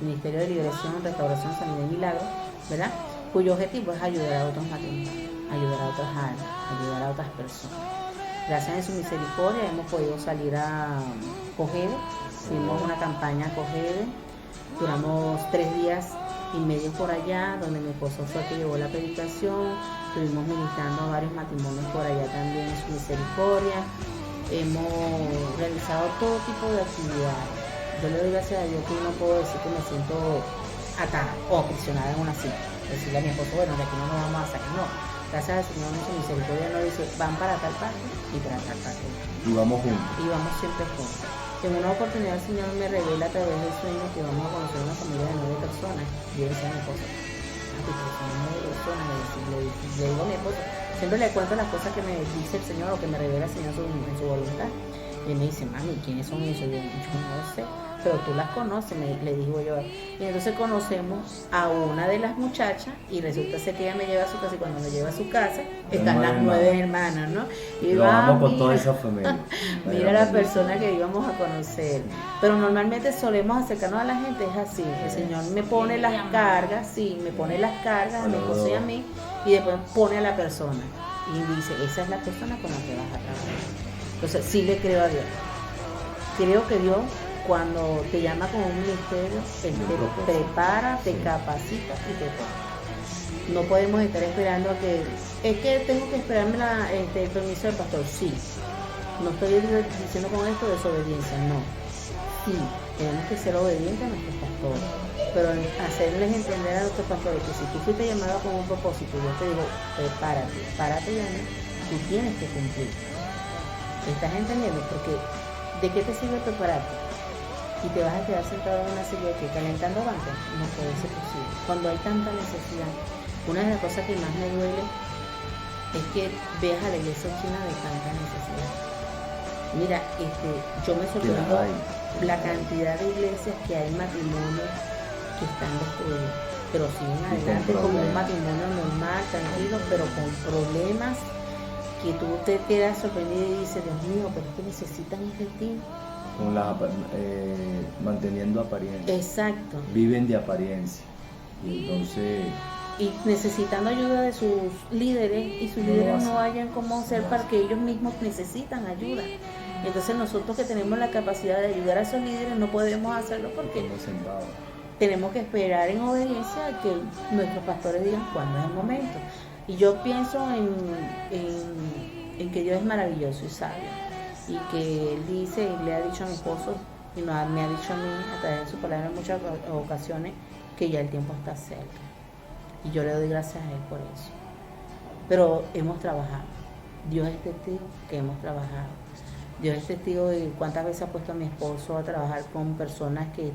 Ministerio de Liberación, Restauración, Sanidad y Milagros, ¿verdad? Cuyo objetivo es ayudar a otros matrimonios, ayudar a otras almas, ayudar a otras personas. Gracias a su misericordia hemos podido salir a Cojedes, hicimos una campaña a Cojedes, duramos 3 días y medio por allá, donde mi esposo fue el que llevó la predicación, estuvimos ministrando a varios matrimonios por allá también en su misericordia, hemos realizado todo tipo de actividades. Yo le doy gracias a Dios que no puedo decir que me siento atada o aprisionada en una silla, decirle a mi esposo, bueno, de aquí no nos vamos a salir, no. Gracias al Señor en su misericordia nos dice, van para tal parte y para tal parte. Y vamos juntos. Y vamos siempre juntos. En una oportunidad el Señor me revela a través del sueño que vamos a conocer una familia de 9 personas. Y yo decía a mi esposo, pero son 9 personas, le digo a mi esposo, siempre le cuento las cosas que me dice el Señor o que me revela el Señor en su voluntad. Y él me dice, mami, ¿quiénes son esos? Yo no sé. pero tú las conoces, le digo yo. Y entonces conocemos a una de las muchachas y resulta ser que ella me lleva a su casa y cuando me lleva a su casa están las 9 hermanas, ¿no? Y lo amo con mira, toda esa familia. mira la persona que íbamos a conocer. Pero normalmente solemos acercarnos a la gente, es así. El Señor me pone las cargas, sí, me pone las cargas a mi esposo y a mí y después pone a la persona. Y dice, esa es la persona con la que vas a trabajar. Entonces sí le creo a Dios. Creo que Dios cuando te llama con un ministerio, Él te prepara, te capacita y te pone. No podemos estar esperando a que, es que tengo que esperarme el permiso del pastor, sí. No estoy diciendo con esto desobediencia, no. Sí, tenemos que ser obedientes a nuestros pastores, pero hacerles entender a nuestros pastores que si tú fuiste llamado con un propósito, yo te digo, párate ya, ¿no? Tú tienes que cumplir. ¿Estás entendiendo? Porque ¿de qué te sirve prepararte? Y te vas a quedar sentado en una silla que calentando bancas, no puede ser posible. Cuando hay tanta necesidad, una de las cosas que más me duele es que veas a la iglesia china de tanta necesidad. Mira, yo me sorprendo la cantidad de iglesias que hay matrimonios que están destruidos, pero siguen adelante como un matrimonio normal, tranquilo, pero con problemas que tú te quedas sorprendido y dices, Dios mío, pero es que necesitan de ti. Con manteniendo apariencia. Exacto. Viven de apariencia. Y entonces. Y necesitando ayuda de sus líderes y sus líderes no hayan cómo hacer para que ellos mismos necesitan ayuda. Entonces nosotros que tenemos la capacidad de ayudar a esos líderes no podemos hacerlo porque tenemos que esperar en obediencia a que nuestros pastores digan cuándo es el momento. Y yo pienso en que Dios es maravilloso y sabio. Y que Él dice y le ha dicho a mi esposo y me ha dicho a mí a través de su palabra en muchas ocasiones que ya el tiempo está cerca y yo le doy gracias a Él por eso, pero hemos trabajado. Dios es testigo que hemos trabajado. Dios es testigo de cuántas veces ha puesto a mi esposo a trabajar con personas que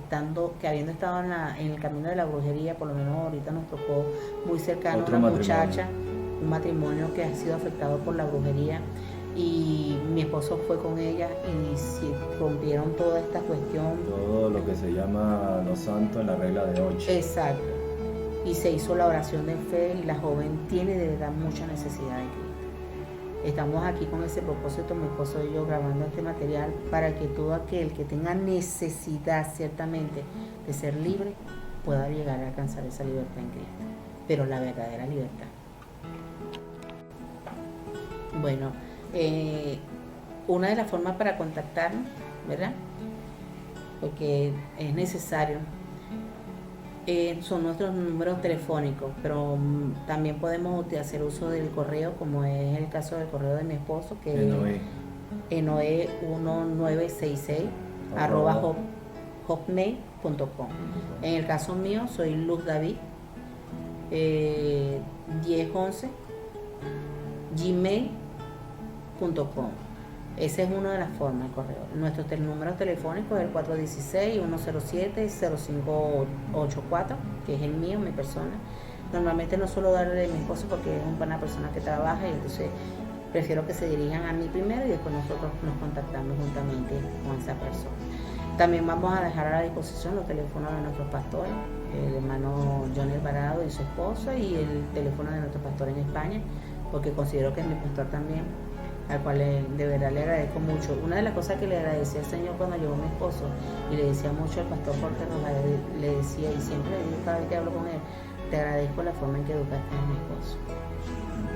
habiendo estado en el camino de la brujería, por lo menos ahorita nos tocó muy cercano a una muchacha, un matrimonio que ha sido afectado por la brujería. Y mi esposo fue con ella y se rompieron toda esta cuestión. Todo lo que se llama los santos en la regla de 8. Exacto. Y se hizo la oración de fe y la joven tiene de verdad mucha necesidad de Cristo. Estamos aquí con ese propósito, mi esposo y yo, grabando este material para que todo aquel que tenga necesidad ciertamente de ser libre pueda llegar a alcanzar esa libertad en Cristo. Pero la verdadera libertad. Bueno, una de las formas para contactarnos, ¿verdad? Porque es necesario, son nuestros números telefónicos, pero también podemos hacer uso del correo, como es el caso del correo de mi esposo, que es enoe1966 @hotmail.com. En el caso mío soy Luz David 1011 gmail.com. Esa es una de las formas de correo. Nuestro número telefónico es el 416-107-0584, que es el mío, mi persona. Normalmente no suelo darle de mi esposo porque es una persona que trabaja y entonces prefiero que se dirijan a mí primero y después nosotros nos contactamos juntamente con esa persona. También vamos a dejar a la disposición los teléfonos de nuestros pastores, el hermano Johnny Alvarado y su esposa, y el teléfono de nuestro pastor en España, porque considero que es mi pastor también, al cual de verdad le agradezco mucho. Una de las cosas que le agradecía al Señor cuando llegó mi esposo, y le decía mucho al pastor Jorge Rojas, le decía, y siempre le digo cada vez que hablo con él, te agradezco la forma en que educaste a mi esposo,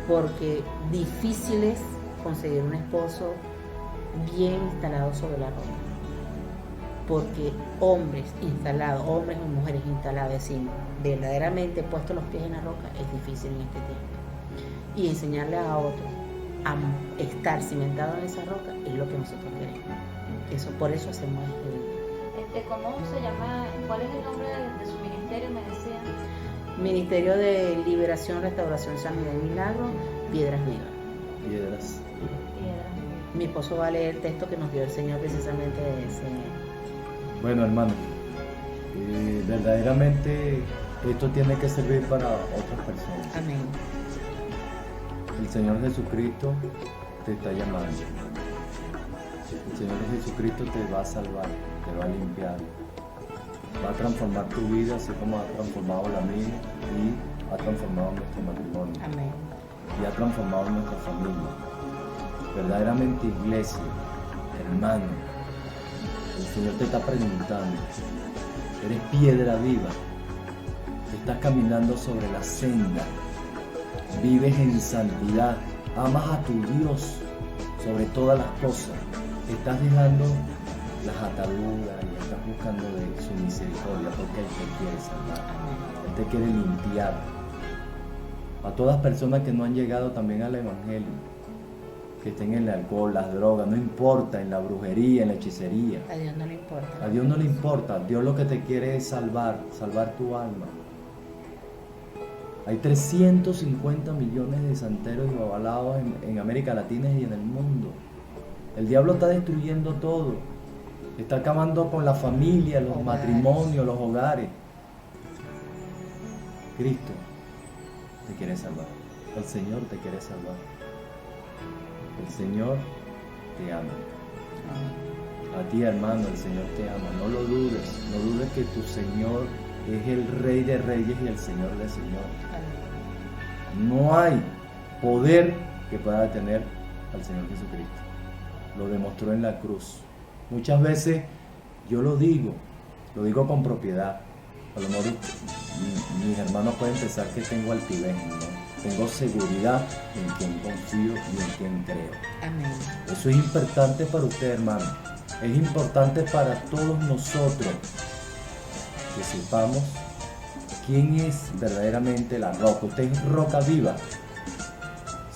porque difícil es conseguir un esposo bien instalado sobre la roca, porque hombres instalados, hombres o mujeres instalados, es decir, verdaderamente puestos los pies en la roca, es difícil en este tiempo. Y enseñarle a otros a estar cimentado en esa roca es lo que nosotros queremos. Por eso hacemos este video. ¿Cómo se llama? ¿Cuál es el nombre de su ministerio? Me decía. Ministerio de Liberación, Restauración, Sanidad y Milagro, Piedras Vivas. Piedras. Mi esposo va a leer el texto que nos dio el Señor precisamente de ese. Bueno, hermano, verdaderamente esto tiene que servir para otras personas. Amén. El Señor Jesucristo te está llamando. El Señor Jesucristo te va a salvar, te va a limpiar, Va a transformar tu vida así como ha transformado la mía y ha transformado nuestro matrimonio. Amén. Y ha transformado nuestra familia. Verdaderamente, iglesia, hermano, el Señor te está preguntando, eres piedra viva, estás caminando sobre la senda, vives en santidad, amas a tu Dios sobre todas las cosas, estás dejando las ataduras y estás buscando de su misericordia porque Él te quiere salvar, Él te quiere limpiar. A todas personas que no han llegado también al Evangelio, que estén en el alcohol, las drogas, no importa, en la brujería, en la hechicería. A Dios no le importa. A Dios no le importa, Dios lo que te quiere es salvar tu alma. Hay 350 millones de santeros y babalaos en América Latina y en el mundo. El diablo está destruyendo todo. Está acabando con la familia, los Hogares. matrimonios, los hogares. Cristo te quiere salvar. El Señor te quiere salvar. El Señor te ama. Amén. A ti, hermano, el Señor te ama. No lo dudes. No dudes que tu Señor es el Rey de Reyes y el Señor de Señores. Amén. No hay poder que pueda detener al Señor Jesucristo. Lo demostró en la cruz. Muchas veces yo lo digo con propiedad. A lo mejor mis hermanos pueden pensar que tengo altivez, ¿no? Tengo seguridad en quien confío y en quien creo. Amén. Eso es importante para usted, hermano. Es importante para todos nosotros que sepamos quién es verdaderamente la roca. Usted es roca viva.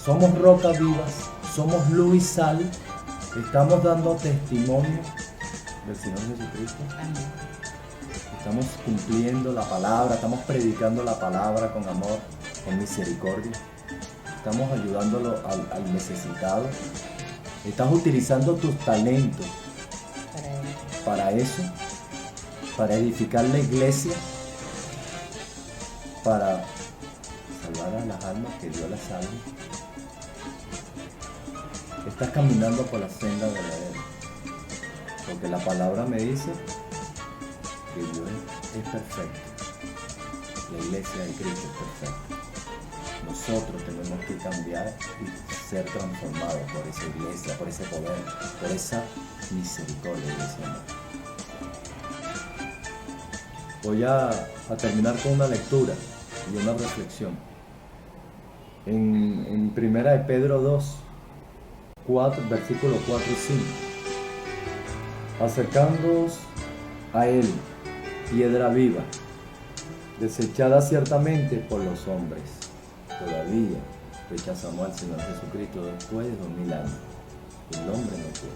Somos rocas vivas, somos luz y sal. Estamos dando testimonio del Señor Jesucristo. Amén. Estamos cumpliendo la palabra, estamos predicando la palabra con amor, con misericordia. Estamos ayudándolo al necesitado. Estás utilizando tus talentos para eso, para edificar la iglesia, para salvar a las almas, que Dios las salve. Estás caminando por la senda verdadera, porque la palabra me dice que Dios es perfecto, la iglesia de Cristo es perfecta. Nosotros tenemos que cambiar y ser transformados por esa iglesia, por ese poder, por esa misericordia del Señor. Voy a terminar con una lectura y una reflexión. En 1 de Pedro 2, versículos 4 y 5. Acercándoos a Él, piedra viva, desechada ciertamente por los hombres. Todavía rechazamos al Señor Jesucristo después de 2000 años. El hombre no puede.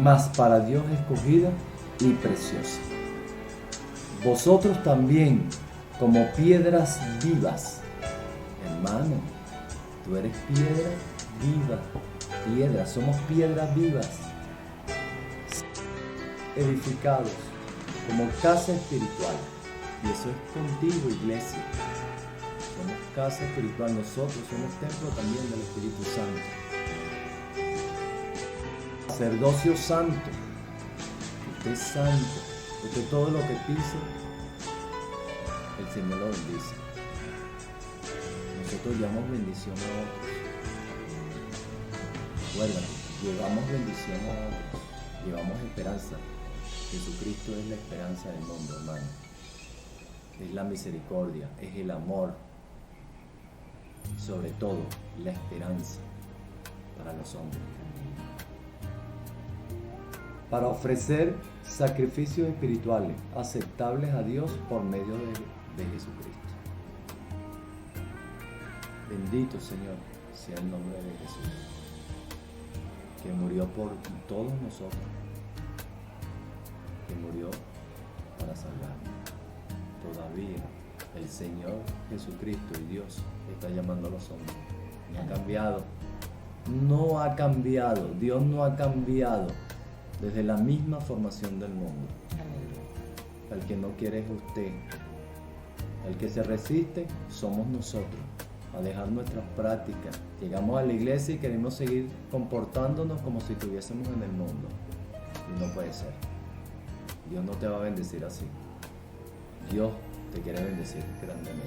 Mas para Dios escogida y preciosa. Vosotros también, como piedras vivas, hermano, tú eres piedra viva, piedra, somos piedras vivas, edificados como casa espiritual, y eso es contigo, iglesia. Somos casa espiritual, nosotros somos templo también del Espíritu Santo. Sacerdocio santo, usted es santo, usted todo lo que pise, el Señor lo bendice. Nosotros llevamos bendición a otros. Recuérdate, llevamos bendición a otros, llevamos esperanza. Jesucristo es la esperanza del mundo, hermano. Es la misericordia, es el amor. Sobre todo, la esperanza para los hombres. Para ofrecer sacrificios espirituales aceptables a Dios por medio de Jesucristo. Bendito Señor sea el nombre de Jesús, que murió por todos nosotros, que murió para salvarnos. Todavía el Señor Jesucristo y Dios está llamando a los hombres. No ha cambiado. No ha cambiado. Dios no ha cambiado desde la misma formación del mundo. El que no quiere es usted. El que se resiste somos nosotros a dejar nuestras prácticas. Llegamos a la iglesia y queremos seguir comportándonos como si estuviésemos en el mundo. Y no puede ser. Dios no te va a bendecir así. Dios te quiere bendecir grandemente.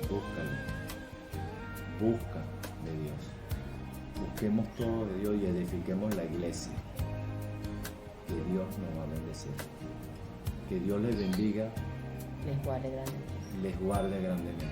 Búscalo. Busca de Dios. Busquemos todo de Dios y edifiquemos la iglesia. Que Dios nos va a bendecir. Que Dios les bendiga. Les guarde grandemente. Les guarde grandemente.